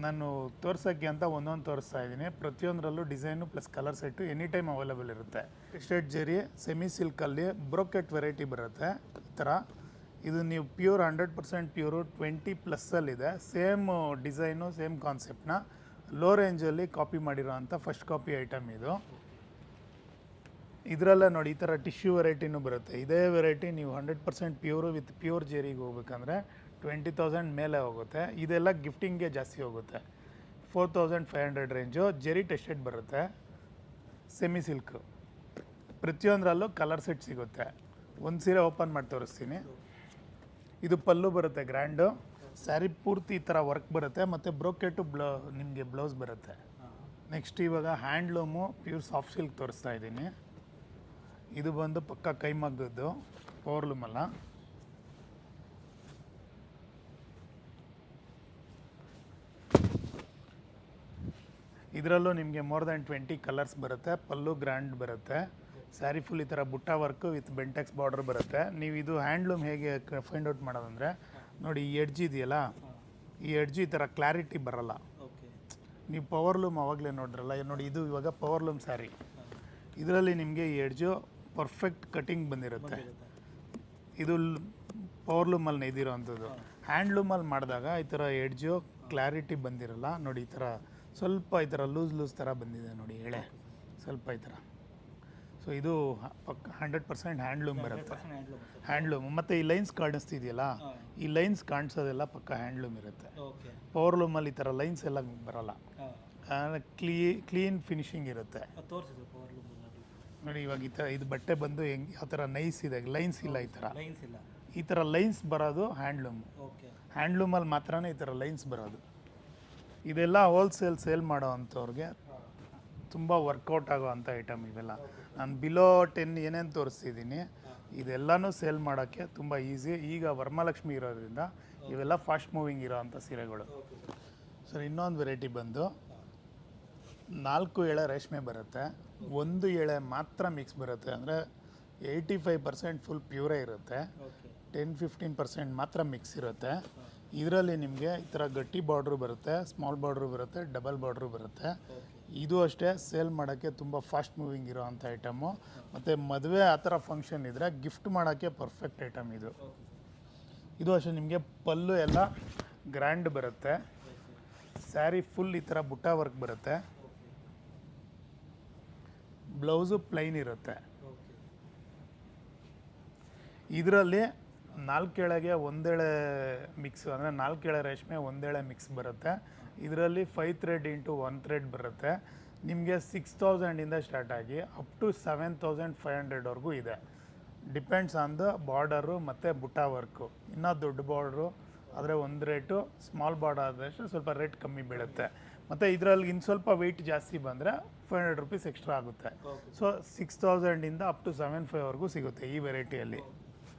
ನಾನು ತೋರ್ಸೋಕ್ಕೆ ಅಂತ ಒಂದೊಂದು ತೋರಿಸ್ತಾ ಇದ್ದೀನಿ. ಪ್ರತಿಯೊಂದರಲ್ಲೂ design plus colour set any time available ಇರುತ್ತೆ. ಟೆಸ್ಟೆಡ್ ಜೆರಿ ಸೆಮಿ ಸಿಲ್ಕಲ್ಲಿ ಬ್ರೋಕೆಟ್ ವೆರೈಟಿ ಬರುತ್ತೆ ಈ ಥರ. ಇದು ನೀವು ಪ್ಯೂರ್ 100% ಪ್ಯೂರು 20+ಅಲ್ಲಿದೆ. ಸೇಮ್ ಡಿಸೈನು ಸೇಮ್ ಕಾನ್ಸೆಪ್ಟನ್ನ ಲೋ ರೇಂಜಲ್ಲಿ ಕಾಪಿ ಮಾಡಿರೋ ಅಂಥ ಫಸ್ಟ್ ಕಾಪಿ ಐಟಮ್ ಇದು. ಇದರಲ್ಲೇ ನೋಡಿ ಈ ಥರ ಟಿಶ್ಯೂ ವೆರೈಟಿನೂ ಬರುತ್ತೆ. ಇದೇ ವೆರೈಟಿ ನೀವು 100% ಪ್ಯೂರು ವಿತ್ ಪ್ಯೂರ್ ಜೆರಿಗೆ ಹೋಗ್ಬೇಕಂದ್ರೆ 20,000 ಮೇಲೆ ಹೋಗುತ್ತೆ. ಇದೆಲ್ಲ ಗಿಫ್ಟಿಂಗ್ಗೆ ಜಾಸ್ತಿ ಹೋಗುತ್ತೆ. 4,500 ರೇಂಜು. ಜೆರಿ ಟೆಸ್ಟೆಡ್ ಬರುತ್ತೆ, ಸೆಮಿ ಸಿಲ್ಕು. ಪ್ರತಿಯೊಂದರಲ್ಲೂ ಕಲರ್ ಸೆಟ್ ಸಿಗುತ್ತೆ. ಒಂದು ಸೀರೆ ಓಪನ್ ಮಾಡಿ ತೋರಿಸ್ತೀನಿ. ಇದು ಪಲ್ಲು ಬರುತ್ತೆ ಗ್ರ್ಯಾಂಡು. ಸ್ಯಾರಿ ಪೂರ್ತಿ ಈ ಥರ ವರ್ಕ್ ಬರುತ್ತೆ ಮತ್ತು ಬ್ರೋಕೆಟು ನಿಮಗೆ ಬ್ಲೌಸ್ ಬರುತ್ತೆ. ನೆಕ್ಸ್ಟ್ ಇವಾಗ ಹ್ಯಾಂಡ್ಲೂಮು ಪ್ಯೂರ್ ಸಾಫ್ಟ್ ಸಿಲ್ಕ್ ತೋರಿಸ್ತಾ ಇದ್ದೀನಿ. ಇದು ಬಂದು ಪಕ್ಕ ಕೈಮಗ್ಗದ್ದು ಪವರ್ಲೂಮಲ್ಲ. ಇದರಲ್ಲೂ ನಿಮಗೆ ಮೋರ್ ದ್ಯಾನ್ 20 ಕಲರ್ಸ್ ಬರುತ್ತೆ. ಪಲ್ಲು ಗ್ರ್ಯಾಂಡ್ ಬರುತ್ತೆ. ಸ್ಯಾರಿ ಫುಲ್ ಈ ಥರ ಬುಟ್ಟ ವರ್ಕು ವಿತ್ ಬೆಂಟೆಕ್ಸ್ ಬಾರ್ಡರ್ ಬರುತ್ತೆ. ನೀವು ಇದು ಹ್ಯಾಂಡ್ಲೂಮ್ ಹೇಗೆ ಫೈಂಡ್ ಔಟ್ ಮಾಡೋದಂದರೆ ನೋಡಿ, ಈ ಎಡ್ಜ್ ಇದೆಯಲ್ಲ, ಈ ಎಡ್ಜು ಈ ಥರ ಕ್ಲಾರಿಟಿ ಬರಲ್ಲ. ನೀವು ಪವರ್ಲೂಮ್ ಆವಾಗಲೇ ನೋಡಿದ್ರಲ್ಲ, ನೋಡಿ ಇದು ಇವಾಗ ಪವರ್ಲೂಮ್ ಸ್ಯಾರಿ. ಇದರಲ್ಲಿ ನಿಮಗೆ ಈ ಎಡ್ಜು ಪರ್ಫೆಕ್ಟ್ ಕಟಿಂಗ್ ಬಂದಿರುತ್ತೆ. ಇದು ಪವರ್ಲೂಮಲ್ಲಿ ನೇಯ್ದಿರೋ ಅಂಥದ್ದು. ಹ್ಯಾಂಡ್ಲೂಮಲ್ಲಿ ಮಾಡಿದಾಗ ಈ ಥರ ಎಡ್ಜು ಕ್ಲಾರಿಟಿ ಬಂದಿರಲ್ಲ. ನೋಡಿ ಈ ಥರ ಸ್ವಲ್ಪ ಈ ಥರ ಲೂಸ್ ಥರ ಬಂದಿದೆ ನೋಡಿ, ಎಳೆ ಸ್ವಲ್ಪ ಈ ಥರ. ಸೊ ಇದು 100% ಹ್ಯಾಂಡ್ಲೂಮ್ ಬರುತ್ತೆ. ಹ್ಯಾಂಡ್ಲೂಮ್ ಮತ್ತು ಈ ಲೈನ್ಸ್ ಕಾಣಿಸ್ತಿದೆಯಲ್ಲ, ಈ ಲೈನ್ಸ್ ಕಾಣಿಸೋದೆಲ್ಲ ಪಕ್ಕ ಹ್ಯಾಂಡ್ಲೂಮ್ ಇರುತ್ತೆ. ಪವರ್ಲೂಮಲ್ಲಿ ಈ ಥರ ಲೈನ್ಸ್ ಎಲ್ಲ ಬರಲ್ಲ. ಕ್ಲೀನ್ ಫಿನಿಶಿಂಗ್ ಇರುತ್ತೆ ನೋಡಿ. ಇವಾಗ ಈ ಥರ ಇದು ಬಟ್ಟೆ ಬಂದು ಹೆಂಗೆ ಯಾವ ಥರ ನೈಸ್ ಇದೆ, ಲೈನ್ಸ್ ಇಲ್ಲ. ಈ ಥರ ಲೈನ್ಸ್ ಬರೋದು ಹ್ಯಾಂಡ್ಲೂಮು. ಹ್ಯಾಂಡ್ಲೂಮಲ್ಲಿ ಮಾತ್ರನೇ ಈ ಥರ ಲೈನ್ಸ್ ಬರೋದು. ಇದೆಲ್ಲ ಹೋಲ್ಸೇಲ್ ಸೇಲ್ ಮಾಡೋ ಅಂಥವ್ರಿಗೆ ತುಂಬ ವರ್ಕೌಟ್ ಆಗೋ ಅಂಥ ಐಟಮ್ ಇವೆಲ್ಲ. ನಾನು ಬಿಲೋ 10 ಏನೇನು ತೋರಿಸ್ತಿದ್ದೀನಿ ಇದೆಲ್ಲನೂ ಸೇಲ್ ಮಾಡೋಕ್ಕೆ ತುಂಬ ಈಸಿ. ಈಗ ವರಮಹಾಲಕ್ಷ್ಮಿ ಇರೋದ್ರಿಂದ ಇವೆಲ್ಲ ಫಾಸ್ಟ್ ಮೂವಿಂಗ್ ಇರೋ ಅಂಥ ಸೀರೆಗಳು. ಸರ್ ಇನ್ನೊಂದು ವೆರೈಟಿ ಬಂದು 4 ಎಳೆ ರೇಷ್ಮೆ ಬರುತ್ತೆ, 1 ಎಳೆ ಮಾತ್ರ ಮಿಕ್ಸ್ ಬರುತ್ತೆ. ಅಂದರೆ 85% ಫುಲ್ ಪ್ಯೂರೇ ಇರುತ್ತೆ, 10-15% ಮಾತ್ರ ಮಿಕ್ಸ್ ಇರುತ್ತೆ. ಇದರಲ್ಲಿ ನಿಮಗೆ ಈ ಥರ ಗಟ್ಟಿ ಬಾರ್ಡ್ರು ಬರುತ್ತೆ, ಸ್ಮಾಲ್ ಬಾರ್ಡ್ರು ಬರುತ್ತೆ, ಡಬಲ್ ಬಾರ್ಡ್ರು ಬರುತ್ತೆ. ಇದು ಅಷ್ಟೇ ಸೇಲ್ ಮಾಡೋಕ್ಕೆ ತುಂಬ ಫಾಸ್ಟ್ ಮೂವಿಂಗ್ ಇರೋ ಅಂಥ ಐಟಮು. ಮತ್ತು ಮದುವೆ ಆ ಥರ ಫಂಕ್ಷನ್ ಇದ್ದರೆ ಗಿಫ್ಟ್ ಮಾಡೋಕ್ಕೆ ಪರ್ಫೆಕ್ಟ್ ಐಟಮ್ ಇದು. ಇದು ಅಷ್ಟೇ ನಿಮಗೆ ಪಲ್ಲು ಎಲ್ಲ ಗ್ರ್ಯಾಂಡ್ ಬರುತ್ತೆ. ಸ್ಯಾರಿ ಫುಲ್ ಈ ಥರ ಬುಟ್ಟ ವರ್ಕ್ ಬರುತ್ತೆ. ಬ್ಲೌಸು ಪ್ಲೈನ್ ಇರುತ್ತೆ. ಇದರಲ್ಲಿ 4 ಎಳೆಗೆ 1 ಎಳೆ ಮಿಕ್ಸ್, ಅಂದರೆ 4 ಎಳೆ ರೇಷ್ಮೆ 1 ಎಳೆ ಮಿಕ್ಸ್ ಬರುತ್ತೆ. ಇದರಲ್ಲಿ 5 ಥ್ರೆಡ್ ಇಂಟು 1 ಥ್ರೆಡ್ ಬರುತ್ತೆ. ನಿಮಗೆ 6,000ಇಂದ ಸ್ಟಾರ್ಟ್ ಆಗಿ ಅಪ್ ಟು 7,500ವರೆಗೂ ಇದೆ. ಡಿಪೆಂಡ್ಸ್ ಆನ್ ದ ಬಾರ್ಡರು ಮತ್ತು ಬುಟ್ಟ ವರ್ಕು. ಇನ್ನೂ ದೊಡ್ಡ ಬಾರ್ಡ್ರು ಆದರೆ ಒಂದು ರೇಟು, ಸ್ಮಾಲ್ ಬಾರ್ಡರ್ ಆದಷ್ಟು ಸ್ವಲ್ಪ ರೇಟ್ ಕಮ್ಮಿ ಬೀಳುತ್ತೆ. ಮತ್ತು ಇದರಲ್ಲಿ ಇನ್ನು ಸ್ವಲ್ಪ ವೆಯ್ಟ್ ಜಾಸ್ತಿ ಬಂದರೆ 500 ರೂಪೀಸ್ ಎಕ್ಸ್ಟ್ರಾ ಆಗುತ್ತೆ. ಸೊ 6,000ಇಂದ ಅಪ್ ಟು 7,500ವರೆಗೂ ಸಿಗುತ್ತೆ ಈ ವೆರೈಟಿಯಲ್ಲಿ.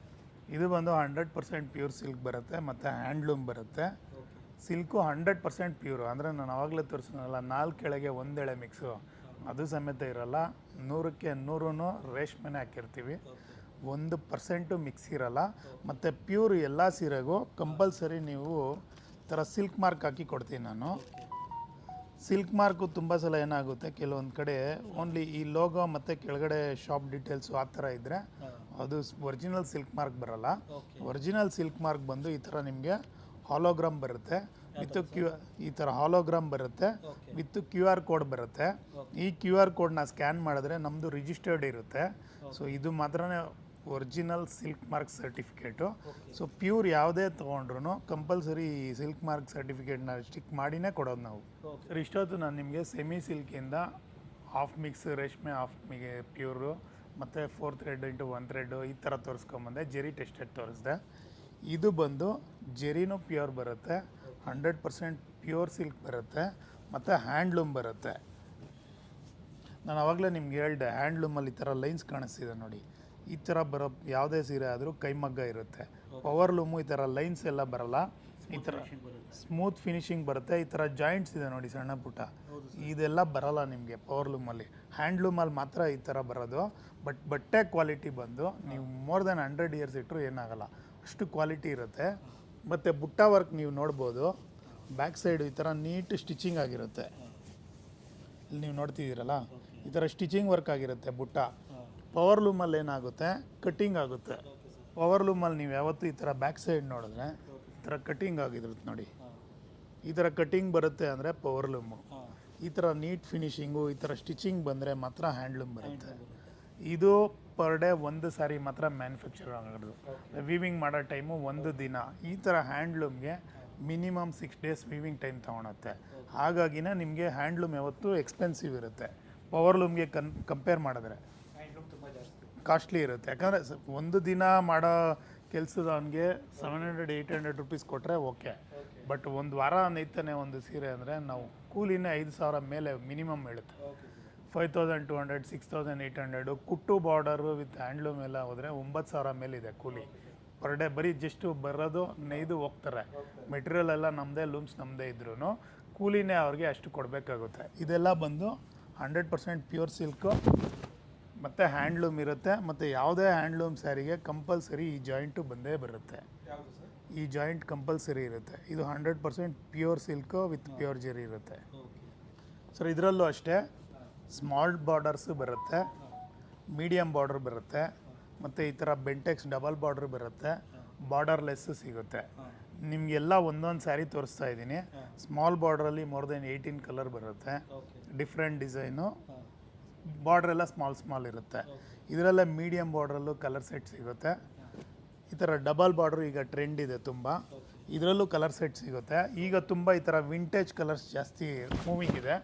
ಇದು ಬಂದು 100% ಪ್ಯೂರ್ ಸಿಲ್ಕ್ ಬರುತ್ತೆ ಮತ್ತು ಹ್ಯಾಂಡ್ಲೂಮ್ ಬರುತ್ತೆ. Silk 100% pure. ಅಂದರೆ ನಾನು ಆವಾಗಲೇ ತೋರಿಸಿದ್ನಲ್ಲ 4 ಎಳೆಗೆ 1 ಎಳೆ ಮಿಕ್ಸು, ಅದು ಸಮೇತ ಇರಲ್ಲ. 100ಕ್ಕೆ 100 ರೇಷ್ಮೆನೇ ಹಾಕಿರ್ತೀವಿ, 1% ಮಿಕ್ಸ್ ಇರಲ್ಲ. ಮತ್ತು ಪ್ಯೂರ್ ಎಲ್ಲ ಸೀರೆಗೂ ಕಂಪಲ್ಸರಿ ನೀವು ಥರ ಸಿಲ್ಕ್ ಮಾರ್ಕ್ ಹಾಕಿ ಕೊಡ್ತೀನಿ ನಾನು. ಸಿಲ್ಕ್ ಮಾರ್ಕು ತುಂಬ ಸಲ ಏನಾಗುತ್ತೆ, ಕೆಲವೊಂದು ಕಡೆ ಓನ್ಲಿ ಈ ಲೋಗೋ ಮತ್ತು ಕೆಳಗಡೆ ಶಾಪ್ ಡೀಟೇಲ್ಸು ಆ ಥರ ಇದ್ದರೆ ಅದು ಒರಿಜಿನಲ್ ಸಿಲ್ಕ್ ಮಾರ್ಕ್ ಬರೋಲ್ಲ. ಒರಿಜಿನಲ್ ಸಿಲ್ಕ್ ಮಾರ್ಕ್ ಬಂದು ಈ ಥರ ನಿಮಗೆ ಹಾಲೋಗ್ರಾಮ್ ಬರುತ್ತೆ ವಿತ್ ಈ ಥರ ಹಾಲೋಗ್ರಾಮ್ ಬರುತ್ತೆ ವಿತ್ QR ಕೋಡ್ ಬರುತ್ತೆ. ಈ QR ಕೋಡ್ನ ಸ್ಕ್ಯಾನ್ ಮಾಡಿದ್ರೆ ನಮ್ಮದು ರಿಜಿಸ್ಟರ್ಡ್ ಇರುತ್ತೆ. ಸೊ ಇದು ಮಾತ್ರನೇ original silk mark certificate. So pure ಯಾವುದೇ ತೊಗೊಂಡ್ರು ಕಂಪಲ್ಸರಿ ಸಿಲ್ಕ್ ಮಾರ್ಕ್ ಸರ್ಟಿಫಿಕೇಟ್ನ ಸ್ಟಿಕ್ ಮಾಡಿನೇ ಕೊಡೋದು ನಾವು. ಸರ್ ಇಷ್ಟೊತ್ತು ನಾನು ನಿಮಗೆ ಸೆಮಿ ಸಿಲ್ಕಿಂದ ಹಾಫ್ ಮಿಕ್ಸ್ ರೇಷ್ಮೆ, ಹಾಫ್ ಪ್ಯೂರು ಮತ್ತು 4 ಥ್ರೆಡ್ ಇಂಟು 1 ಥ್ರೆಡ್ಡು ಈ ಥರ ತೋರಿಸ್ಕೊಂಬಂದೆ. Jerry tested ತೋರಿಸ್ದೆ. ಇದು ಬಂದು ಜೆರಿನೂ ಪ್ಯೂರ್ ಬರುತ್ತೆ, 100% ಪ್ಯೂರ್ ಸಿಲ್ಕ್ ಬರುತ್ತೆ ಮತ್ತು ಹ್ಯಾಂಡ್ಲೂಮ್ ಬರುತ್ತೆ. ನಾನು ಆವಾಗಲೇ ನಿಮ್ಗೆ ಹೇಳಿದೆ, ಹ್ಯಾಂಡ್ಲೂಮಲ್ಲಿ ಈ ಥರ ಲೈನ್ಸ್ ಕಾಣಿಸ್ತಿದೆ ನೋಡಿ. ಈ ಥರ ಬರೋ ಯಾವುದೇ ಸೀರೆ ಆದರೂ ಕೈಮಗ್ಗ ಇರುತ್ತೆ. ಪವರ್ಲೂಮು ಈ ಥರ ಲೈನ್ಸ್ ಎಲ್ಲ ಬರಲ್ಲ, ಈ ಥರ ಸ್ಮೂತ್ ಫಿನಿಶಿಂಗ್ ಬರುತ್ತೆ. ಈ ಥರ ಜಾಯಿಂಟ್ಸ್ ಇದೆ ನೋಡಿ ಸಣ್ಣ ಪುಟ್ಟ, ಇದೆಲ್ಲ ಬರಲ್ಲ ನಿಮಗೆ ಪವರ್ಲೂಮಲ್ಲಿ. ಹ್ಯಾಂಡ್ಲೂಮಲ್ಲಿ ಮಾತ್ರ ಈ ಥರ ಬರೋದು. ಬಟ್ ಬಟ್ಟೆ ಕ್ವಾಲಿಟಿ ಬಂದು ನೀವು ಮೋರ್ ದೆನ್ 100 ಇಯರ್ಸ್ ಇಟ್ಟರು ಏನಾಗಲ್ಲ, ಅಷ್ಟು ಕ್ವಾಲಿಟಿ ಇರುತ್ತೆ. ಮತ್ತು ಬುಟ್ಟ ವರ್ಕ್ ನೀವು ನೋಡ್ಬೋದು, ಬ್ಯಾಕ್ ಸೈಡು ಈ ಥರ ನೀಟ್ ಸ್ಟಿಚಿಂಗ್ ಆಗಿರುತ್ತೆ. ಇಲ್ಲಿ ನೀವು ನೋಡ್ತಿದ್ದೀರಲ್ಲ, ಈ ಥರ ಸ್ಟಿಚಿಂಗ್ ವರ್ಕ್ ಆಗಿರುತ್ತೆ ಬುಟ್ಟ. ಪವರ್ಲೂಮಲ್ಲಿ ಏನಾಗುತ್ತೆ, ಕಟ್ಟಿಂಗ್ ಆಗುತ್ತೆ. ಪವರ್ಲೂಮಲ್ಲಿ ನೀವು ಯಾವತ್ತೂ ಈ ಥರ ಬ್ಯಾಕ್ ಸೈಡ್ ನೋಡಿದ್ರೆ ಈ ಥರ ಕಟ್ಟಿಂಗ್ ಆಗಿರುತ್ತೆ ನೋಡಿ. ಈ ಥರ ಕಟ್ಟಿಂಗ್ ಬರುತ್ತೆ ಅಂದರೆ ಪವರ್ಲೂಮು. ಈ ಥರ ನೀಟ್ ಫಿನಿಶಿಂಗು, ಈ ಥರ ಸ್ಟಿಚಿಂಗ್ ಬಂದರೆ ಮಾತ್ರ ಹ್ಯಾಂಡ್ಲೂಮ್ ಬರುತ್ತೆ. ಇದು ಪರ್ ಡೇ ಒಂದು ಸಾರಿ ಮಾತ್ರ ಮ್ಯಾನುಫ್ಯಾಕ್ಚರ್ ಆಗೋದು. ವೀವಿಂಗ್ ಮಾಡೋ ಟೈಮು ಒಂದು ದಿನ. ಈ ಥರ ಹ್ಯಾಂಡ್ಲೂಮ್ಗೆ ಮಿನಿಮಮ್ 6 ಡೇಸ್ ವೀವಿಂಗ್ ಟೈಮ್ ತೊಗೊಳುತ್ತೆ. ಹಾಗಾಗಿನೇ ನಿಮಗೆ ಹ್ಯಾಂಡ್ಲೂಮ್ ಯಾವತ್ತೂ ಎಕ್ಸ್ಪೆನ್ಸಿವ್ ಇರುತ್ತೆ. ಪವರ್ಲೂಮ್ಗೆ ಕಂಪೇರ್ ಮಾಡಿದ್ರೆ ಕಾಸ್ಟ್ಲಿ ಇರುತ್ತೆ. ಯಾಕಂದರೆ ಒಂದು ದಿನ ಮಾಡೋ ಕೆಲಸದವನಿಗೆ 700-800 ರುಪೀಸ್ ಕೊಟ್ಟರೆ ಓಕೆ. ಬಟ್ ಒಂದು ವಾರ ನೈತಾನೆ ಒಂದು ಸೀರೆ ಅಂದರೆ ನಾವು ಕೂಲಿನೇ 5,000 ಮೇಲೆ ಮಿನಿಮಮ್ ಹೇಳುತ್ತೆ. 5,200, 6,800. ಕುಟ್ಟು ಬಾರ್ಡರು ವಿತ್ ಹ್ಯಾಂಡ್ಲೂಮ್ ಎಲ್ಲ ಹೋದರೆ 9,000 ಮೇಲಿದೆ ಕೂಲಿ ಪರ್ ಡೇ. ಬರೀ ಜಸ್ಟು ಬರೋದು ನೇಯ್ದು ಹೋಗ್ತಾರೆ. ಮೆಟೀರಿಯಲ್ ಎಲ್ಲ ನಮ್ಮದೇ, ಲೂಮ್ಸ್ ನಮ್ಮದೇ ಇದ್ರೂ ಕೂಲಿನೇ ಅವ್ರಿಗೆ ಅಷ್ಟು ಕೊಡಬೇಕಾಗುತ್ತೆ. ಇದೆಲ್ಲ ಬಂದು 100% ಪ್ಯೂರ್ ಸಿಲ್ಕು ಮತ್ತು ಹ್ಯಾಂಡ್ಲೂಮ್ ಇರುತ್ತೆ. ಮತ್ತು ಯಾವುದೇ ಹ್ಯಾಂಡ್ಲೂಮ್ ಸ್ಯಾರಿಗೆ ಕಂಪಲ್ಸರಿ ಈ ಜಾಯಿಂಟು ಬಂದೇ ಬರುತ್ತೆ. ಈ ಜಾಯಿಂಟ್ ಕಂಪಲ್ಸರಿ ಇರುತ್ತೆ. ಇದು 100% pure silk with pure Jerry ಇರುತ್ತೆ. ಸರ್ ಇದರಲ್ಲೂ ಅಷ್ಟೇ ಸ್ಮಾಲ್ ಬಾರ್ಡರ್ಸು ಬರುತ್ತೆ, ಮೀಡಿಯಮ್ ಬಾರ್ಡರ್ ಬರುತ್ತೆ, ಮತ್ತು ಈ ಥರ ಬೆಂಟೆಕ್ಸ್ ಡಬಲ್ ಬಾರ್ಡ್ರ್ ಬರುತ್ತೆ, ಬಾರ್ಡರ್ಲೆಸ್ಸು ಸಿಗುತ್ತೆ. ನಿಮಗೆಲ್ಲ ಒಂದೊಂದು ಸ್ಯಾರಿ ತೋರಿಸ್ತಾ ಇದ್ದೀನಿ. ಸ್ಮಾಲ್ ಬಾರ್ಡ್ರಲ್ಲಿ ಮೋರ್ ದೆನ್ 18 ಕಲರ್ ಬರುತ್ತೆ, ಡಿಫ್ರೆಂಟ್ ಡಿಸೈನು. ಬಾರ್ಡ್ರ್ ಎಲ್ಲ ಸ್ಮಾಲ್ ಇರುತ್ತೆ. ಇದರಲ್ಲೇ ಮೀಡಿಯಮ್ ಬಾರ್ಡ್ರಲ್ಲೂ ಕಲರ್ ಸೆಟ್ ಸಿಗುತ್ತೆ. ಈ ಥರ ಡಬಲ್ ಬಾರ್ಡ್ರು ಈಗ ಟ್ರೆಂಡ್ ಇದೆ ತುಂಬ, ಇದರಲ್ಲೂ ಕಲರ್ ಸೆಟ್ ಸಿಗುತ್ತೆ. ಈಗ ತುಂಬ ಈ ಥರ ವಿಂಟೇಜ್ ಕಲರ್ಸ್ ಜಾಸ್ತಿ ಮೂವಿಂಗ್ ಇದೆ.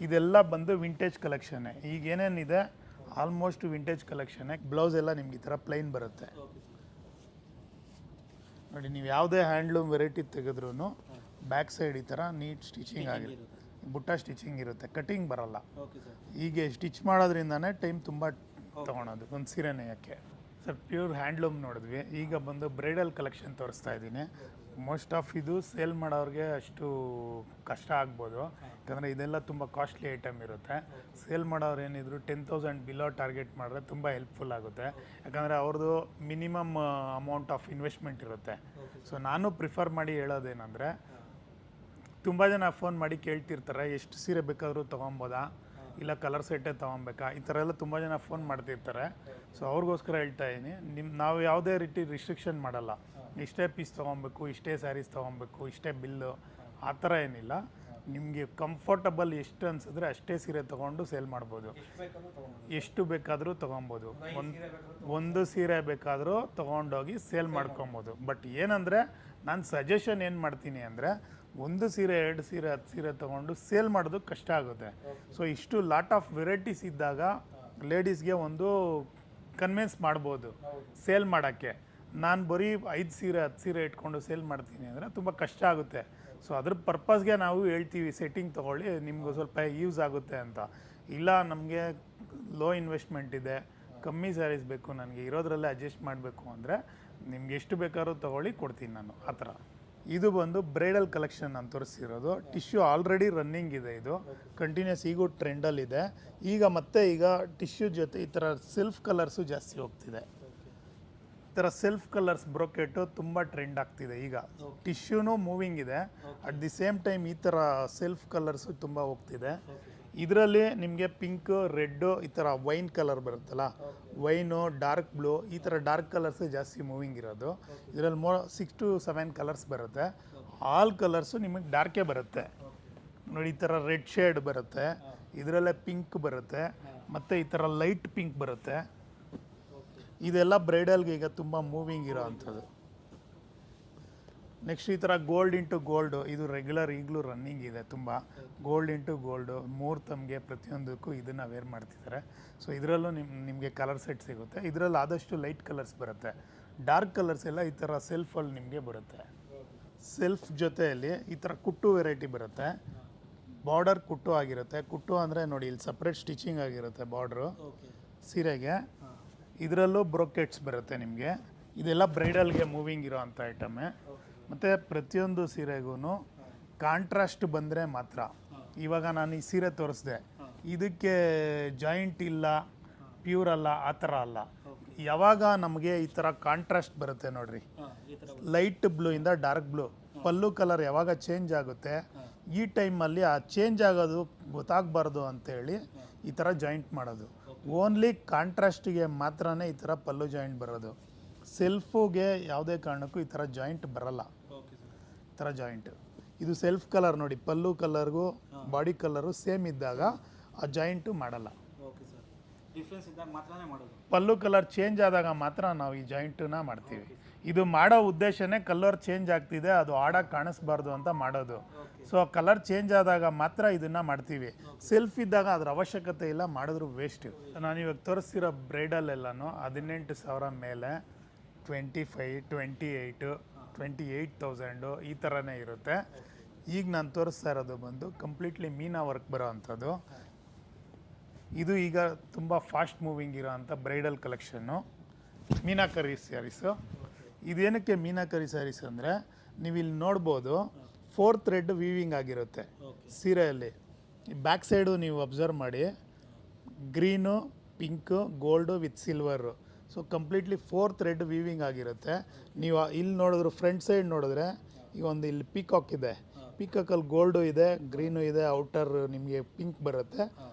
ಇದೆಲ್ಲ ಬಂದು ವಿಂಟೇಜ್ ಕಲೆಕ್ಷನ್ನೇ. ಈಗ ಏನೇನಿದೆ ಆಲ್ಮೋಸ್ಟ್ ವಿಂಟೇಜ್ ಕಲೆಕ್ಷನ್ನೇ. ಬ್ಲೌಸ್ ಎಲ್ಲ ನಿಮ್ಗೆ ಈ ಥರ ಪ್ಲೈನ್ ಬರುತ್ತೆ ನೋಡಿ. ನೀವು ಯಾವುದೇ ಹ್ಯಾಂಡ್ಲೂಮ್ ವೆರೈಟಿ ತೆಗೆದ್ರೂ ಬ್ಯಾಕ್ ಸೈಡ್ ಈ ಥರ ನೀಟ್ ಸ್ಟಿಚಿಂಗ್ ಆಗಿರುತ್ತೆ, ಬುಟ್ಟ ಸ್ಟಿಚಿಂಗ್ ಇರುತ್ತೆ, ಕಟಿಂಗ್ ಬರಲ್ಲ. ಹೀಗೆ ಸ್ಟಿಚ್ ಮಾಡೋದ್ರಿಂದನೇ ಟೈಮ್ ತುಂಬ ತೊಗೊಳೋದು ಒಂದು ಸೀರೆ ನೇಯಕ್ಕೆ. ಸರ್ ಪ್ಯೂರ್ ಹ್ಯಾಂಡ್ಲೂಮ್ ನೋಡಿದ್ವಿ. ಈಗ ಬಂದು ಬ್ರೈಡಲ್ ಕಲೆಕ್ಷನ್ ತೋರಿಸ್ತಾ ಇದ್ದೀನಿ. ಮೋಸ್ಟ್ ಆಫ್ ಇದು ಸೇಲ್ ಮಾಡೋರಿಗೆ ಅಷ್ಟು ಕಷ್ಟ ಆಗ್ಬೋದು, ಯಾಕಂದರೆ ಇದೆಲ್ಲ ತುಂಬ ಕಾಸ್ಟ್ಲಿ ಐಟಮ್ ಇರುತ್ತೆ. ಸೇಲ್ ಮಾಡೋರು ಏನಿದ್ರು 10,000 ಬಿಲೋ ಟಾರ್ಗೆಟ್ ಮಾಡಿದ್ರೆ ತುಂಬ ಹೆಲ್ಪ್ಫುಲ್ ಆಗುತ್ತೆ. ಯಾಕಂದರೆ ಅವ್ರದ್ದು ಮಿನಿಮಮ್ ಅಮೌಂಟ್ ಆಫ್ ಇನ್ವೆಸ್ಟ್ಮೆಂಟ್ ಇರುತ್ತೆ. ಸೊ ನಾನು ಪ್ರಿಫರ್ ಮಾಡಿ ಹೇಳೋದೇನೆಂದರೆ, ತುಂಬ ಜನ ಫೋನ್ ಮಾಡಿ ಕೇಳ್ತಿರ್ತಾರೆ, ಎಷ್ಟು ಸೀರೆ ಬೇಕಾದರೂ ತೊಗೊಬೋದಾ, ಇಲ್ಲ ಕಲರ್ ಸೆಟ್ಟೇ ತೊಗೊಬೇಕಾ, ಈ ಥರ ಎಲ್ಲ ತುಂಬ ಜನ ಫೋನ್ ಮಾಡ್ತಿರ್ತಾರೆ. ಸೊ ಅವ್ರಿಗೋಸ್ಕರ ಹೇಳ್ತಾ ಇದ್ದೀನಿ, ನಾವು ಯಾವುದೇ ರೀತಿ ರಿಸ್ಟ್ರಿಕ್ಷನ್ ಮಾಡಲ್ಲ. ಇಷ್ಟೇ ಪೀಸ್ ತೊಗೊಬೇಕು, ಇಷ್ಟೇ ಸ್ಯಾರೀಸ್ ತೊಗೊಬೇಕು, ಇಷ್ಟೇ ಬಿಲ್ಲು, ಆ ಥರ ಏನಿಲ್ಲ. ನಿಮಗೆ ಕಂಫರ್ಟಬಲ್ ಎಷ್ಟು ಅನಿಸಿದ್ರೆ ಅಷ್ಟೇ ಸೀರೆ ತೊಗೊಂಡು ಸೇಲ್ ಮಾಡ್ಬೋದು. ಎಷ್ಟು ಬೇಕಾದರೂ ತೊಗೊಬೋದು. ಒಂದು ಸೀರೆ ಬೇಕಾದರೂ ತೊಗೊಂಡೋಗಿ ಸೇಲ್ ಮಾಡ್ಕೊಬೋದು. ಬಟ್ ಏನಂದರೆ ನಾನು ಸಜೆಷನ್ ಏನು ಮಾಡ್ತೀನಿ ಅಂದರೆ, ಒಂದು ಸೀರೆ 2 ಸೀರೆ 10 ಸೀರೆ ತೊಗೊಂಡು ಸೇಲ್ ಮಾಡೋದು ಕಷ್ಟ ಆಗುತ್ತೆ. ಸೊ ಇಷ್ಟು ಲಾಟ್ ಆಫ್ ವೆರೈಟೀಸ್ ಇದ್ದಾಗ ಲೇಡೀಸ್ಗೆ ಒಂದು ಕನ್ವಿನ್ಸ್ ಮಾಡ್ಬೋದು ಸೇಲ್ ಮಾಡೋಕ್ಕೆ. ನಾನು ಬರೀ 5 ಸೀರೆ 10 ಸೀರೆ ಇಟ್ಕೊಂಡು ಸೇಲ್ ಮಾಡ್ತೀನಿ ಅಂದರೆ ತುಂಬ ಕಷ್ಟ ಆಗುತ್ತೆ. ಸೊ ಅದ್ರ ಪರ್ಪಸ್ಗೆ ನಾವು ಹೇಳ್ತೀವಿ, ಸೆಟ್ಟಿಂಗ್ ತೊಗೊಳ್ಳಿ, ನಿಮ್ಗೆ ಸ್ವಲ್ಪ ಯೂಸ್ ಆಗುತ್ತೆ ಅಂತ. ಇಲ್ಲ ನಮಗೆ ಲೋ ಇನ್ವೆಸ್ಟ್ಮೆಂಟ್ ಇದೆ, ಕಮ್ಮಿ ಸ್ಯಾರೀಸ್ ಬೇಕು, ನನಗೆ ಇರೋದ್ರಲ್ಲೇ ಅಡ್ಜಸ್ಟ್ ಮಾಡಬೇಕು ಅಂದರೆ ನಿಮ್ಗೆ ಎಷ್ಟು ಬೇಕಾದ್ರೂ ತೊಗೊಳ್ಳಿ, ಕೊಡ್ತೀನಿ ನಾನು ಆ ಥರ. ಇದು ಬಂದು ಬ್ರೈಡಲ್ ಕಲೆಕ್ಷನ್ ನಾನು ತೋರಿಸಿರೋದು. ಟಿಶ್ಯೂ ಆಲ್ರೆಡಿ ರನ್ನಿಂಗ್ ಇದೆ, ಇದು ಕಂಟಿನ್ಯೂಸ್ ಈಗೂ ಟ್ರೆಂಡಲ್ಲಿದೆ. ಈಗ ಟಿಶ್ಯೂ ಜೊತೆ ಈ ಥರ ಸೆಲ್ಫ್ ಕಲರ್ಸು ಜಾಸ್ತಿ ಹೋಗ್ತಿದೆ. ಈ ಥರ ಸೆಲ್ಫ್ ಕಲರ್ಸ್ ಬ್ರೊಕೆಟು ತುಂಬ ಟ್ರೆಂಡ್ ಆಗ್ತಿದೆ. ಈಗ ಟಿಶ್ಯೂನು ಮೂವಿಂಗ್ ಇದೆ, ಅಟ್ ದಿ ಸೇಮ್ ಟೈಮ್ ಈ ಥರ ಸೆಲ್ಫ್ ಕಲರ್ಸು ತುಂಬ ಹೋಗ್ತಿದೆ. ಇದರಲ್ಲಿ ನಿಮಗೆ ಪಿಂಕು, ರೆಡ್ಡು, ಈ ಥರ ವೈನ್ ಕಲರ್ ಬರುತ್ತಲ್ಲ, ವೈನು, ಡಾರ್ಕ್ ಬ್ಲೂ, ಈ ಥರ ಡಾರ್ಕ್ ಕಲರ್ಸು ಜಾಸ್ತಿ ಮೂವಿಂಗ್ ಇರೋದು. ಇದರಲ್ಲಿ 6 to 7 ಕಲರ್ಸ್ ಬರುತ್ತೆ. ಆಲ್ ಕಲರ್ಸು ನಿಮಗೆ ಡಾರ್ಕೇ ಬರುತ್ತೆ ನೋಡಿ. ಈ ಥರ ರೆಡ್ ಶೇಡ್ ಬರುತ್ತೆ, ಇದರಲ್ಲೇ ಪಿಂಕ್ ಬರುತ್ತೆ, ಮತ್ತು ಈ ಥರ ಲೈಟ್ ಪಿಂಕ್ ಬರುತ್ತೆ. ಇದೆಲ್ಲ ಬ್ರೈಡಲ್ಗೆ ಈಗ ತುಂಬ ಮೂವಿಂಗ್ ಇರೋ ಅಂಥದ್ದು. ನೆಕ್ಸ್ಟ್ ಈ ಥರ ಗೋಲ್ಡ್ ಇಂಟು ಗೋಲ್ಡು, ಇದು ರೆಗ್ಯುಲರ್ ಈಗಲೂ ರನ್ನಿಂಗ್ ಇದೆ ತುಂಬ. ಗೋಲ್ಡ್ ಇಂಟು ಗೋಲ್ಡು ಮುಹೂರ್ತಮ್ಗೆ ಪ್ರತಿಯೊಂದಕ್ಕೂ ಇದನ್ನು ವೇರ್ ಮಾಡ್ತಿದ್ದಾರೆ. ಸೊ ಇದರಲ್ಲೂ ನಿಮಗೆ ಕಲರ್ ಸೆಟ್ ಸಿಗುತ್ತೆ. ಇದರಲ್ಲಿ ಆದಷ್ಟು ಲೈಟ್ ಕಲರ್ಸ್ ಬರುತ್ತೆ. ಡಾರ್ಕ್ ಕಲರ್ಸ್ ಎಲ್ಲ ಈ ಥರ ಸೆಲ್ಫಲ್ಲಿ ನಿಮಗೆ ಬರುತ್ತೆ. ಸೆಲ್ಫ್ ಜೊತೆಯಲ್ಲಿ ಈ ಥರ ಕುಟ್ಟು ವೆರೈಟಿ ಬರುತ್ತೆ. ಬಾರ್ಡರ್ ಕುಟ್ಟು ಆಗಿರುತ್ತೆ. ಕುಟ್ಟು ಅಂದರೆ ನೋಡಿ ಇಲ್ಲಿ ಸಪ್ರೇಟ್ ಸ್ಟಿಚಿಂಗ್ ಆಗಿರುತ್ತೆ ಬಾರ್ಡ್ರು ಸೀರೆಗೆ. ಇದರಲ್ಲೂ ಬ್ರೊಕೆಟ್ಸ್ ಬರುತ್ತೆ ನಿಮಗೆ. ಇದೆಲ್ಲ ಬ್ರೈಡಲ್ಗೆ ಮೂವಿಂಗ್ ಇರೋ ಅಂಥ ಐಟಮೇ. ಮತ್ತು ಪ್ರತಿಯೊಂದು ಸೀರೆಗೂ ಕಾಂಟ್ರಾಸ್ಟ್ ಬಂದರೆ ಮಾತ್ರ. ಇವಾಗ ನಾನು ಈ ಸೀರೆ ತೋರಿಸ್ದೆ, ಇದಕ್ಕೆ ಜಾಯಿಂಟ್ ಇಲ್ಲ, ಪ್ಯೂರ್ ಅಲ್ಲ, ಆ ಥರ ಅಲ್ಲ. ಯಾವಾಗ ನಮಗೆ ಈ ಥರ ಕಾಂಟ್ರಾಸ್ಟ್ ಬರುತ್ತೆ ನೋಡ್ರಿ, ಲೈಟ್ ಬ್ಲೂ ಇಂದ ಡಾರ್ಕ್ ಬ್ಲೂ, ಪಲ್ಲು ಕಲರ್ ಯಾವಾಗ ಚೇಂಜ್ ಆಗುತ್ತೆ, ಈ ಟೈಮಲ್ಲಿ ಆ ಚೇಂಜ್ ಆಗೋದು ಗೊತ್ತಾಗಬಾರ್ದು ಅಂತೇಳಿ ಈ ಥರ ಜಾಯಿಂಟ್ ಮಾಡೋದು. ಓನ್ಲಿ ಕಾಂಟ್ರಾಸ್ಟಿಗೆ ಮಾತ್ರನೇ ಈ ಥರ ಪಲ್ಲು ಜಾಯಿಂಟ್ ಬರೋದು. ಸೆಲ್ಫುಗೆ ಯಾವುದೇ ಕಾರಣಕ್ಕೂ ಈ ಥರ ಜಾಯಿಂಟ್ ಬರಲ್ಲ. ಈ ಥರ ಜಾಯಿಂಟ್ ಇದು ಸೆಲ್ಫ್ ಕಲರ್ ನೋಡಿ, ಪಲ್ಲು ಕಲರ್ಗೂ ಬಾಡಿ ಕಲರು ಸೇಮ್ ಇದ್ದಾಗ ಆ ಜಾಯಿಂಟು ಮಾಡಲ್ಲ. ಪಲ್ಲು ಕಲರ್ ಚೇಂಜ್ ಆದಾಗ ಮಾತ್ರ ನಾವು ಈ ಜಾಯಿಂಟನ್ನ ಮಾಡ್ತೀವಿ. ಇದು ಮಾಡೋ ಉದ್ದೇಶನೇ ಕಲರ್ ಚೇಂಜ್ ಆಗ್ತಿದೆ, ಅದು ಆಡಾಗಿ ಕಾಣಿಸ್ಬಾರ್ದು ಅಂತ ಮಾಡೋದು. ಸೊ ಕಲರ್ ಚೇಂಜ್ ಆದಾಗ ಮಾತ್ರ ಇದನ್ನು ಮಾಡ್ತೀವಿ. ಸೆಲ್ಫ್ ಇದ್ದಾಗ ಅದ್ರ ಅವಶ್ಯಕತೆ ಇಲ್ಲ, ಮಾಡಿದ್ರು ವೇಸ್ಟ್. ನಾನು ಇವಾಗ ತೋರಿಸ್ತಿರೋ ಬ್ರೈಡಲ್ ಎಲ್ಲನೂ 18,000 ಮೇಲೆ 25, 28, 28,000 ಈ ಥರನೇ ಇರುತ್ತೆ. ಈಗ ನಾನು ತೋರಿಸ್ತಾ ಇರೋದು ಬಂದು ಕಂಪ್ಲೀಟ್ಲಿ ಮೀನಾ ವರ್ಕ್ ಬರೋ ಅಂಥದ್ದು. ಇದು ಈಗ ತುಂಬ ಫಾಸ್ಟ್ ಮೂವಿಂಗ್ ಇರೋ ಅಂಥ ಬ್ರೈಡಲ್ ಕಲೆಕ್ಷನ್ನು ಮೀನಾಕರಿ ಸ್ಯಾರೀಸು. ಇದೇನಕ್ಕೆ ಮೀನಾಕರಿ ಸ್ಯಾರೀಸ್ ಅಂದರೆ, ನೀವು ಇಲ್ಲಿ ನೋಡ್ಬೋದು 4 ಥ್ರೆಡ್ ವೀವಿಂಗ್ ಆಗಿರುತ್ತೆ ಸೀರೆಯಲ್ಲಿ. ಬ್ಯಾಕ್ ಸೈಡು ನೀವು ಅಬ್ಸರ್ವ್ ಮಾಡಿ, green, pink, gold with silver. So completely 4 thread weaving ಆಗಿರುತ್ತೆ. ನೀವು ಇಲ್ಲಿ ನೋಡಿದ್ರು ಫ್ರಂಟ್ ಸೈಡ್ ನೋಡಿದ್ರೆ ಈಗ ಒಂದು ಇಲ್ಲಿ ಪೀಕಾಕ್ ಇದೆ. ಪೀಕಾಕಲ್ಲಿ ಗೋಲ್ಡು ಇದೆ, ಗ್ರೀನು ಇದೆ, ಔಟರ್ ನಿಮಗೆ ಪಿಂಕ್ ಬರುತ್ತೆ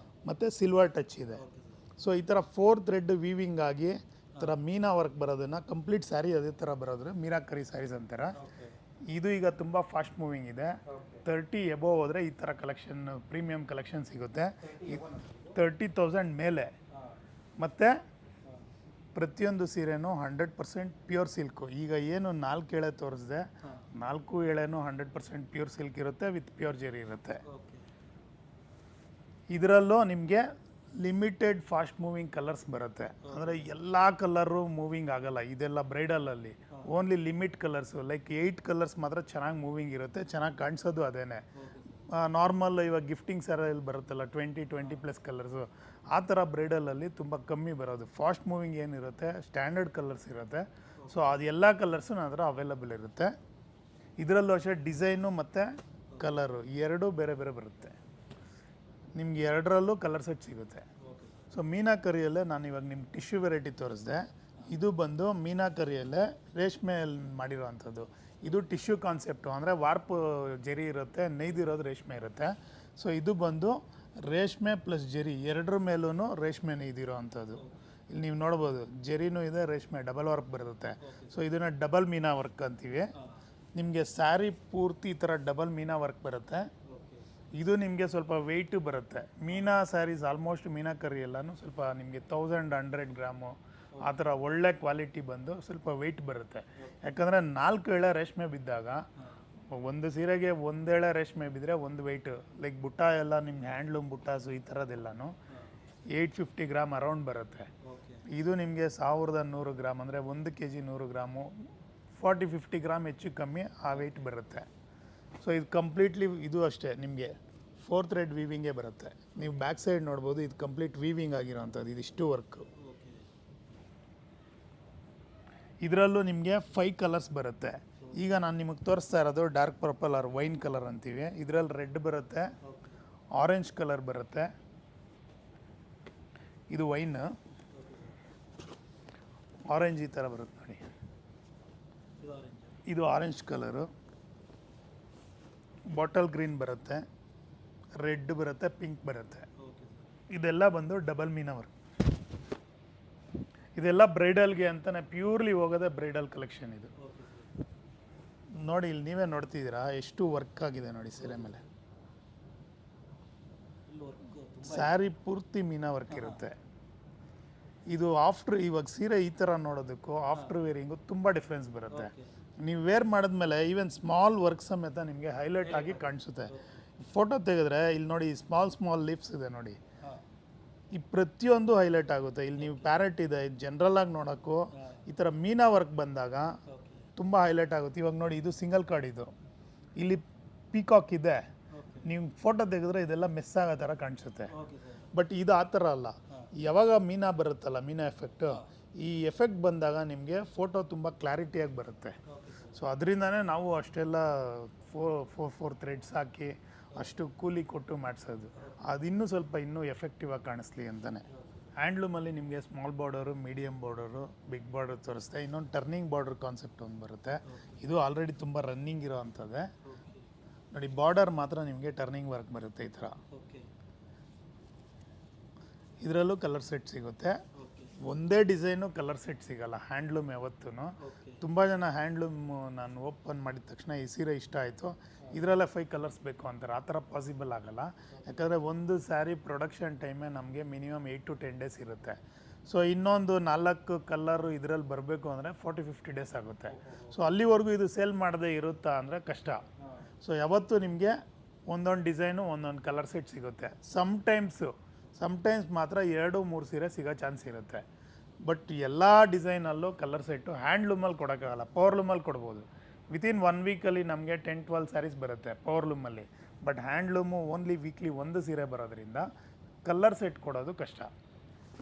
ಮತ್ತು ಸಿಲ್ವರ್ ಟಚ್ ಇದೆ. ಸೊ ಈ ಥರ 4 ಥ್ರೆಡ್ ವೀವಿಂಗ್ ಆಗಿ ಈ ಥರ ಮೀನಾ ವರ್ಕ್ ಬರೋದನ್ನು ಕಂಪ್ಲೀಟ್ ಸ್ಯಾರಿ ಅದೇ ಥರ ಬರೋದ್ರೆ ಮೀನಾಕರಿ ಸ್ಯಾರೀಸ್ ಅಂತಾರೆ. ಇದು ಈಗ ತುಂಬ ಫಾಸ್ಟ್ ಮೂವಿಂಗ್ ಇದೆ. 30 ಎಬೋವ್ ಹೋದರೆ ಈ ಥರ ಕಲೆಕ್ಷನ್ ಪ್ರೀಮಿಯಂ ಕಲೆಕ್ಷನ್ ಸಿಗುತ್ತೆ. 30,000 ಮೇಲೆ. ಮತ್ತು ಪ್ರತಿಯೊಂದು ಸೀರೆನೂ 100% ಪ್ಯೂರ್ ಸಿಲ್ಕು. ಈಗ ಏನು 4 ಎಳೆ ತೋರಿಸಿದೆ, 4 ಎಳೆನೂ 100% ಪ್ಯೂರ್ ಸಿಲ್ಕ್ ಇರುತ್ತೆ, ವಿತ್ ಪ್ಯೂರ್ ಜೆರಿ ಇರುತ್ತೆ. ಇದರಲ್ಲೂ ನಿಮಗೆ ಲಿಮಿಟೆಡ್ ಫಾಸ್ಟ್ ಮೂವಿಂಗ್ ಕಲರ್ಸ್ ಬರುತ್ತೆ. ಅಂದರೆ ಎಲ್ಲ ಕಲರು ಮೂವಿಂಗ್ ಆಗಲ್ಲ. ಇದೆಲ್ಲ ಬ್ರೈಡಲಲ್ಲಿ only limit colours, like 8 colours ಮಾತ್ರ ಚೆನ್ನಾಗಿ ಮೂವಿಂಗ್ ಇರುತ್ತೆ, ಚೆನ್ನಾಗಿ ಕಾಣಿಸೋದು ಅದೇನೆ. ನಾರ್ಮಲ್ ಇವಾಗ ಗಿಫ್ಟಿಂಗ್ ಸ್ಯಾರಲ್ಲಿ ಬರುತ್ತಲ್ಲ 20+ ಕಲರ್ಸು, ಆ ಥರ ಬ್ರೈಡಲಲ್ಲಿ ತುಂಬ ಕಮ್ಮಿ ಬರೋದು. ಫಾಸ್ಟ್ ಮೂವಿಂಗ್ ಏನಿರುತ್ತೆ ಸ್ಟ್ಯಾಂಡರ್ಡ್ ಕಲರ್ಸ್ ಇರುತ್ತೆ. ಸೊ ಅದೆಲ್ಲ ಕಲರ್ಸು ನನ್ನ ಹತ್ರ ಅವೈಲಬಲ್ ಇರುತ್ತೆ. ಇದರಲ್ಲೂ ಅಷ್ಟೇ ಡಿಸೈನು ಮತ್ತು ಕಲರು ಎರಡೂ ಬೇರೆ ಬೇರೆ ಬರುತ್ತೆ. ನಿಮ್ಗೆ ಎರಡರಲ್ಲೂ ಕಲರ್ ಸೆಟ್ ಸಿಗುತ್ತೆ. ಸೊ ಮೀನಾಕರಿಯಲ್ಲೇ ನಾನು ಇವಾಗ ನಿಮ್ಗೆ ಟಿಶ್ಯೂ ವೆರೈಟಿ ತೋರಿಸಿದೆ. ಇದು ಬಂದು ಮೀನಾಕರಿಯಲ್ಲೇ ರೇಷ್ಮೆಯಲ್ಲಿ ಮಾಡಿರೋ ಅಂಥದ್ದು. ಇದು ಟಿಶ್ಯೂ ಕಾನ್ಸೆಪ್ಟು, ಅಂದರೆ ವಾರ್ಪ್ ಜರಿ ಇರುತ್ತೆ, ನೇಯ್ದಿರೋದು ರೇಷ್ಮೆ ಇರುತ್ತೆ. ಸೊ ಇದು ಬಂದು ರೇಷ್ಮೆ ಪ್ಲಸ್ ಜರಿ ಎರಡರ ಮೇಲೂ ರೇಷ್ಮೆ ನೇಯ್ದಿರೋ ಅಂಥದ್ದು. ಇಲ್ಲಿ ನೀವು ನೋಡ್ಬೋದು ಜರಿನೂ ಇದೆ, ರೇಷ್ಮೆ ಡಬಲ್ ವರ್ಕ್ ಬರುತ್ತೆ. ಸೊ ಇದನ್ನು ಡಬಲ್ ಮೀನಾ ವರ್ಕ್ ಅಂತೀವಿ. ನಿಮಗೆ ಸ್ಯಾರಿ ಪೂರ್ತಿ ಈ ಥರ ಡಬಲ್ ಮೀನಾ ವರ್ಕ್ ಬರುತ್ತೆ. ಇದು ನಿಮಗೆ ಸ್ವಲ್ಪ ವೆಯ್ಟು ಬರುತ್ತೆ. ಮೀನಾ ಸ್ಯಾರೀಸ್ ಆಲ್ಮೋಸ್ಟ್ ಮೀನಾಕರಿ ಎಲ್ಲನೂ ಸ್ವಲ್ಪ ನಿಮಗೆ 1100 ಗ್ರಾಮು ಆ ಥರ ಒಳ್ಳೆ ಕ್ವಾಲಿಟಿ ಬಂದು ಸ್ವಲ್ಪ ವೆಯ್ಟ್ ಬರುತ್ತೆ. ಯಾಕಂದರೆ 4 ಎಳೆ ರೇಷ್ಮೆ ಬಿದ್ದಾಗ ಒಂದು ಸೀರೆಗೆ 1 ಎಳೆ ರೇಷ್ಮೆ ಬಿದ್ದರೆ ಒಂದು ವೆಯ್ಟು, ಲೈಕ್ ಬುಟ್ಟ ಎಲ್ಲ ನಿಮ್ಮ ಹ್ಯಾಂಡ್ಲೂಮ್ ಬುಟ್ಟಾಸು ಈ ಥರದ್ದೆಲ್ಲನೂ 850 ಗ್ರಾಮ್ ಅರೌಂಡ್ ಬರುತ್ತೆ. ಇದು ನಿಮಗೆ 1100 ಗ್ರಾಮ್ ಅಂದರೆ 1 kg 100 ಗ್ರಾಮು 40-50 ಗ್ರಾಮ್ ಹೆಚ್ಚು ಕಮ್ಮಿ ಆ ವೆಯ್ಟ್ ಬರುತ್ತೆ. ಸೊ ಇದು ಕಂಪ್ಲೀಟ್ಲಿ ಇದು ಅಷ್ಟೇ ನಿಮಗೆ 4 ಥ್ರೆಡ್ ವೀವಿಂಗೇ ಬರುತ್ತೆ. ನೀವು ಬ್ಯಾಕ್ ಸೈಡ್ ನೋಡ್ಬೋದು, ಇದು ಕಂಪ್ಲೀಟ್ ವೀವಿಂಗ್ ಆಗಿರೋವಂಥದ್ದು. ಇದಿಷ್ಟು ವರ್ಕು. ಇದರಲ್ಲೂ ನಿಮಗೆ 5 ಕಲರ್ಸ್ ಬರುತ್ತೆ. ಈಗ ನಾನು ನಿಮಗೆ ತೋರಿಸ್ತಾ ಇರೋದು dark purple or wine colour ಅಂತೀವಿ. ಇದರಲ್ಲಿ ರೆಡ್ ಬರುತ್ತೆ, ಆರೆಂಜ್ ಕಲರ್ ಬರುತ್ತೆ, ಇದು ವೈನ್, ಆರೆಂಜ್ ಈ ಥರ ಬರುತ್ತೆ ನೋಡಿ. ಇದು ಆರೆಂಜ್ ಕಲರು, ಬಾಟಲ್ ಗ್ರೀನ್ ಬರುತ್ತೆ, ರೆಡ್ ಬರುತ್ತೆ, ಪಿಂಕ್ ಬರುತ್ತೆ. ಇದೆಲ್ಲ ಬಂದು ಡಬಲ್ ಮೀನಾ ವರ್ಕ್. ಇದೆಲ್ಲ ಬ್ರೈಡಲ್ಗೆ ಅಂತಲೇ ಪ್ಯೂರ್ಲಿ ಹೋಗೋದೇ ಬ್ರೈಡಲ್ ಕಲೆಕ್ಷನ್. ಇದು ನೋಡಿ, ಇಲ್ಲಿ ನೀವೇ ನೋಡ್ತಿದ್ದೀರಾ ಎಷ್ಟು ವರ್ಕ್ ಆಗಿದೆ ನೋಡಿ ಸೀರೆ ಮೇಲೆ. ಸ್ಯಾರಿ ಪೂರ್ತಿ ಮೀನಾ ವರ್ಕ್ ಇರುತ್ತೆ. ಇದು ಆಫ್ಟರ್ ಇವಾಗ ಸೀರೆ ಈ ಥರ ನೋಡೋದಕ್ಕೂ ಆಫ್ಟರ್ ವೇರಿಂಗು ತುಂಬ ಡಿಫ್ರೆನ್ಸ್ ಬರುತ್ತೆ. ನೀವು ವೇರ್ ಮಾಡಿದ್ಮೇಲೆ ಈವನ್ ಸ್ಮಾಲ್ ವರ್ಕ್ ಸಮೇತ ನಿಮಗೆ ಹೈಲೈಟ್ ಆಗಿ ಕಾಣಿಸುತ್ತೆ. ಫೋಟೋ ತೆಗೆದ್ರೆ ಇಲ್ಲಿ ನೋಡಿ ಸ್ಮಾಲ್ ಲೀಫ್ಸ್ ಇದೆ ನೋಡಿ, ಈ ಪ್ರತಿಯೊಂದು ಹೈಲೈಟ್ ಆಗುತ್ತೆ. ಇಲ್ಲಿ ನೀವು ಪ್ಯಾರೆಟ್ ಇದೆ, ಜನರಲ್ ಆಗಿ ನೋಡೋಕ್ಕೂ ಈ ಥರ ಮೀನಾ ವರ್ಕ್ ಬಂದಾಗ ತುಂಬ ಹೈಲೈಟ್ ಆಗುತ್ತೆ. ಇವಾಗ ನೋಡಿ ಇದು ಸಿಂಗಲ್ ಕಾರ್ಡ್, ಇದು ಇಲ್ಲಿ ಪೀಕಾಕ್ ಇದೆ, ನೀವು ಫೋಟೋ ತೆಗೆದ್ರೆ ಇದೆಲ್ಲ ಮಿಸ್ ಆಗೋ ಥರ ಕಾಣಿಸುತ್ತೆ. ಬಟ್ ಇದು ಆ ಥರ ಅಲ್ಲ. ಯಾವಾಗ ಮೀನಾ ಬರುತ್ತಲ್ಲ, ಮೀನಾ ಎಫೆಕ್ಟು, ಈ ಎಫೆಕ್ಟ್ ಬಂದಾಗ ನಿಮಗೆ ಫೋಟೋ ತುಂಬ ಕ್ಲಾರಿಟಿಯಾಗಿ ಬರುತ್ತೆ. ಸೊ ಅದರಿಂದನೇ ನಾವು ಅಷ್ಟೆಲ್ಲ ಫೋರ್ ಥ್ರೆಡ್ಸ್ ಹಾಕಿ ಅಷ್ಟು ಕೂಲಿ ಕೊಟ್ಟು ಮಾಡಿಸೋದು, ಅದು ಇನ್ನೂ ಎಫೆಕ್ಟಿವ್ ಆಗಿ ಕಾಣಿಸ್ಲಿ ಅಂತಲೇ. ಹ್ಯಾಂಡ್ಲೂಮಲ್ಲಿ ನಿಮಗೆ small border, medium border, big border ತೋರಿಸ್ತೆ. ಇನ್ನೊಂದು ಟರ್ನಿಂಗ್ ಬಾರ್ಡರ್ ಕಾನ್ಸೆಪ್ಟ್ ಒಂದು ಬರುತ್ತೆ, ಇದು ಆಲ್ರೆಡಿ ತುಂಬ ರನ್ನಿಂಗ್ ಇರೋ ಅಂಥದ್ದೇ ನೋಡಿ. ಬಾರ್ಡರ್ ಮಾತ್ರ ನಿಮಗೆ ಟರ್ನಿಂಗ್ ವರ್ಕ್ ಬರುತ್ತೆ ಈ ಥರ. ಇದರಲ್ಲೂ ಕಲರ್ ಸೆಟ್ ಸಿಗುತ್ತೆ. ಒಂದೇ ಡಿಸೈನು ಕಲರ್ ಸೆಟ್ ಸಿಗಲ್ಲ ಹ್ಯಾಂಡ್ಲೂಮ್ ಯಾವತ್ತೂ. ತುಂಬ ಜನ ಹ್ಯಾಂಡ್ಲೂಮ್ ನಾನು ಓಪನ್ ಮಾಡಿದ ತಕ್ಷಣ ಈ ಸೀರೆ ಇಷ್ಟ ಆಯಿತು, ಇದರಲ್ಲೇ 5 ಕಲರ್ಸ್ ಬೇಕು ಅಂತಾರೆ. ಆ ಥರ ಪಾಸಿಬಲ್ ಆಗಲ್ಲ, ಯಾಕಂದರೆ ಒಂದು ಸ್ಯಾರಿ ಪ್ರೊಡಕ್ಷನ್ ಟೈಮೇ ನಮಗೆ ಮಿನಿಮಮ್ 8 to 10 ಡೇಸ್ ಇರುತ್ತೆ. ಸೊ ಇನ್ನೊಂದು 4 ಕಲರು ಇದರಲ್ಲಿ ಬರಬೇಕು ಅಂದರೆ 40-50 ಡೇಸ್ ಆಗುತ್ತೆ. ಸೊ ಅಲ್ಲಿವರೆಗೂ ಇದು ಸೇಲ್ ಮಾಡದೇ ಇರುತ್ತಾ ಅಂದರೆ ಕಷ್ಟ. ಸೊ ಯಾವತ್ತೂ ನಿಮಗೆ ಒಂದೊಂದು ಡಿಸೈನು ಒಂದೊಂದು ಕಲರ್ ಸೆಟ್ ಸಿಗುತ್ತೆ. ಸಮ್ಟೈಮ್ಸ್ ಮಾತ್ರ 2-3 ಸೀರೆ ಸಿಗೋ ಚಾನ್ಸ್ ಇರುತ್ತೆ. ಬಟ್ ಎಲ್ಲ ಡಿಸೈನಲ್ಲೂ ಕಲರ್ ಸೆಟ್ಟು ಹ್ಯಾಂಡ್ಲೂಮಲ್ಲಿ ಕೊಡೋಕ್ಕಾಗಲ್ಲ, ಪವರ್ಲೂಮಲ್ಲಿ ಕೊಡ್ಬೋದು. ವಿತಿನ್ 1 ವೀಕಲ್ಲಿ ನಮಗೆ 10-12 ಸ್ಯಾರೀಸ್ ಬರುತ್ತೆ ಪವರ್ಲೂಮಲ್ಲಿ. ಬಟ್ ಹ್ಯಾಂಡ್ಲೂಮು ಓನ್ಲಿ ವೀಕ್ಲಿ 1 ಸೀರೆ ಬರೋದ್ರಿಂದ ಕಲರ್ ಸೆಟ್ ಕೊಡೋದು ಕಷ್ಟ.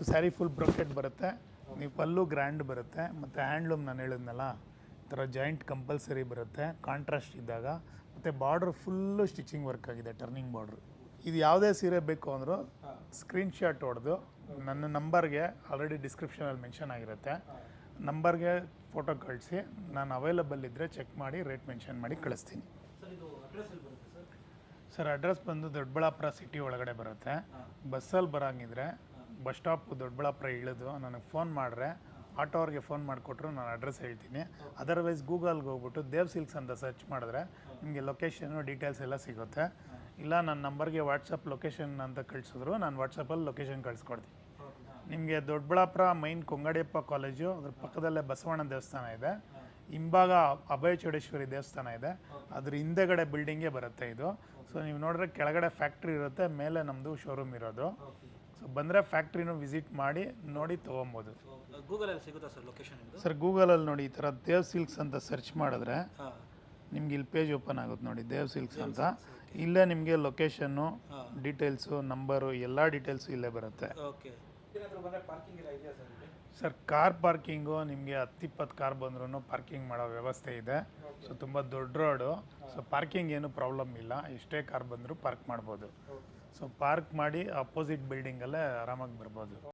ಸ್ಯಾರಿ ಫುಲ್ ಬ್ರೊಕೆಟ್ ಬರುತ್ತೆ, ನೀವು ಪಲ್ಲು ಗ್ರ್ಯಾಂಡ್ ಬರುತ್ತೆ, ಮತ್ತು ಹ್ಯಾಂಡ್ಲೂಮ್ ನಾನು ಹೇಳಿದ್ನಲ್ಲ ಈ ಥರ ಜಾಯಿಂಟ್ ಕಂಪಲ್ಸರಿ ಬರುತ್ತೆ ಕಾಂಟ್ರಾಸ್ಟ್ ಇದ್ದಾಗ. ಮತ್ತು ಬಾರ್ಡ್ರ್ ಫುಲ್ಲು ಸ್ಟಿಚಿಂಗ್ ವರ್ಕ್ ಆಗಿದೆ, ಟರ್ನಿಂಗ್ ಬಾರ್ಡ್ರು. ಇದು ಯಾವುದೇ ಸೀರೆ ಬೇಕು ಅಂದರೂ ಸ್ಕ್ರೀನ್ಶಾಟ್ ಹೊಡೆದು ನನ್ನ ನಂಬರ್ಗೆ ಆಲ್ರೆಡಿ ಡಿಸ್ಕ್ರಿಪ್ಷನಲ್ಲಿ ಮೆನ್ಷನ್ ಆಗಿರುತ್ತೆ, ನಂಬರ್ಗೆ ಫೋಟೋ ಕಳಿಸಿ, ನಾನು ಅವೈಲಬಲ್ ಇದ್ದರೆ ಚೆಕ್ ಮಾಡಿ ರೇಟ್ ಮೆನ್ಷನ್ ಮಾಡಿ ಕಳಿಸ್ತೀನಿ. ಸರ್ ಅಡ್ರೆಸ್ ಬಂದು ದೊಡ್ಡಬಳ್ಳಾಪುರ ಸಿಟಿ ಒಳಗಡೆ ಬರುತ್ತೆ. ಬಸ್ಸಲ್ಲಿ ಬರೋಂಗಿದ್ರೆ ಬಸ್ ಸ್ಟಾಪ್ ದೊಡ್ಡಬಳ್ಳಾಪುರ ಇಳಿದು ನನಗೆ ಫೋನ್ ಮಾಡಿದ್ರೆ ಆಟೋ ಅವ್ರಿಗೆ ಫೋನ್ ಮಾಡಿಕೊಟ್ರು ನಾನು ಅಡ್ರೆಸ್ ಹೇಳ್ತೀನಿ. ಅದರ್ವೈಸ್ ಗೂಗಲ್ಗೆ ಹೋಗ್ಬಿಟ್ಟು ದೇವ್ ಸಿಲ್ಕ್ಸ್ ಅಂತ ಸರ್ಚ್ ಮಾಡಿದ್ರೆ ನಿಮಗೆ ಲೊಕೇಶನ್ನು ಡೀಟೇಲ್ಸ್ ಎಲ್ಲ ಸಿಗುತ್ತೆ. ಇಲ್ಲ ನನ್ನ ನಂಬರ್ಗೆ ವಾಟ್ಸಪ್ ಲೊಕೇಶನ್ ಅಂತ ಕಳಿಸಿದ್ರು ನಾನು ವಾಟ್ಸಪ್ಪಲ್ಲಿ ಲೊಕೇಶನ್ ಕಳಿಸ್ಕೊಡ್ತೀನಿ. ನಿಮಗೆ ದೊಡ್ಡಬಳ್ಳಾಪುರ ಮೈನ್ ಕೊಂಗಡಿಯಪ್ಪ ಕಾಲೇಜು, ಅದ್ರ ಪಕ್ಕದಲ್ಲೇ ಬಸವಣ್ಣ ದೇವಸ್ಥಾನ ಇದೆ, ಹಿಂಭಾಗ ಅಭಯ ಚೌಡೇಶ್ವರಿ ದೇವಸ್ಥಾನ ಇದೆ, ಅದ್ರ ಹಿಂದೆಗಡೆ ಬಿಲ್ಡಿಂಗೇ ಬರುತ್ತೆ ಇದು. ಸೊ ನೀವು ನೋಡಿದ್ರೆ ಕೆಳಗಡೆ ಫ್ಯಾಕ್ಟ್ರಿ ಇರುತ್ತೆ, ಮೇಲೆ ನಮ್ಮದು ಶೋರೂಮ್ ಇರೋದು. ಸೊ ಬಂದರೆ ಫ್ಯಾಕ್ಟ್ರಿನೂ ವಿಸಿಟ್ ಮಾಡಿ ನೋಡಿ ತೊಗೊಬೋದು. ಗೂಗಲಲ್ಲಿ ಸಿಗುತ್ತಾ ಸರ್ ಲೊಕೇಶನ್? ಸರ್ ಗೂಗಲಲ್ಲಿ ನೋಡಿ ಈ ಥರ ದೇವ್ ಸಿಲ್ಕ್ಸ್ ಅಂತ ಸರ್ಚ್ ಮಾಡಿದ್ರೆ ನಿಮ್ಗೆ ಇಲ್ಲಿ ಪೇಜ್ ಓಪನ್ ಆಗುತ್ತೆ ನೋಡಿ, ದೇವ್ ಸಿಲ್ಕ್ಸ್ ಅಂತ. ಇಲ್ಲೇ ನಿಮಗೆ ಲೊಕೇಶನ್ನು, ಡೀಟೇಲ್ಸು, ನಂಬರು ಎಲ್ಲ ಡೀಟೇಲ್ಸು ಇಲ್ಲೇ ಬರುತ್ತೆ. ಸರ್ ಕಾರ್ ಪಾರ್ಕಿಂಗು ನಿಮಗೆ 10-20 ಕಾರ್ ಬಂದ್ರೂ ಪಾರ್ಕಿಂಗ್ ಮಾಡೋ ವ್ಯವಸ್ಥೆ ಇದೆ. ಸೊ ತುಂಬ ದೊಡ್ಡ ರೋಡು, ಸೊ ಪಾರ್ಕಿಂಗ್ ಏನು ಪ್ರಾಬ್ಲಮ್ ಇಲ್ಲ, ಎಷ್ಟೇ ಕಾರ್ ಬಂದರೂ ಪಾರ್ಕ್ ಮಾಡ್ಬೋದು. ಸೊ ಪಾರ್ಕ್ ಮಾಡಿ ಅಪೋಸಿಟ್ ಬಿಲ್ಡಿಂಗಲ್ಲೇ ಆರಾಮಾಗಿ ಬರ್ಬೋದು.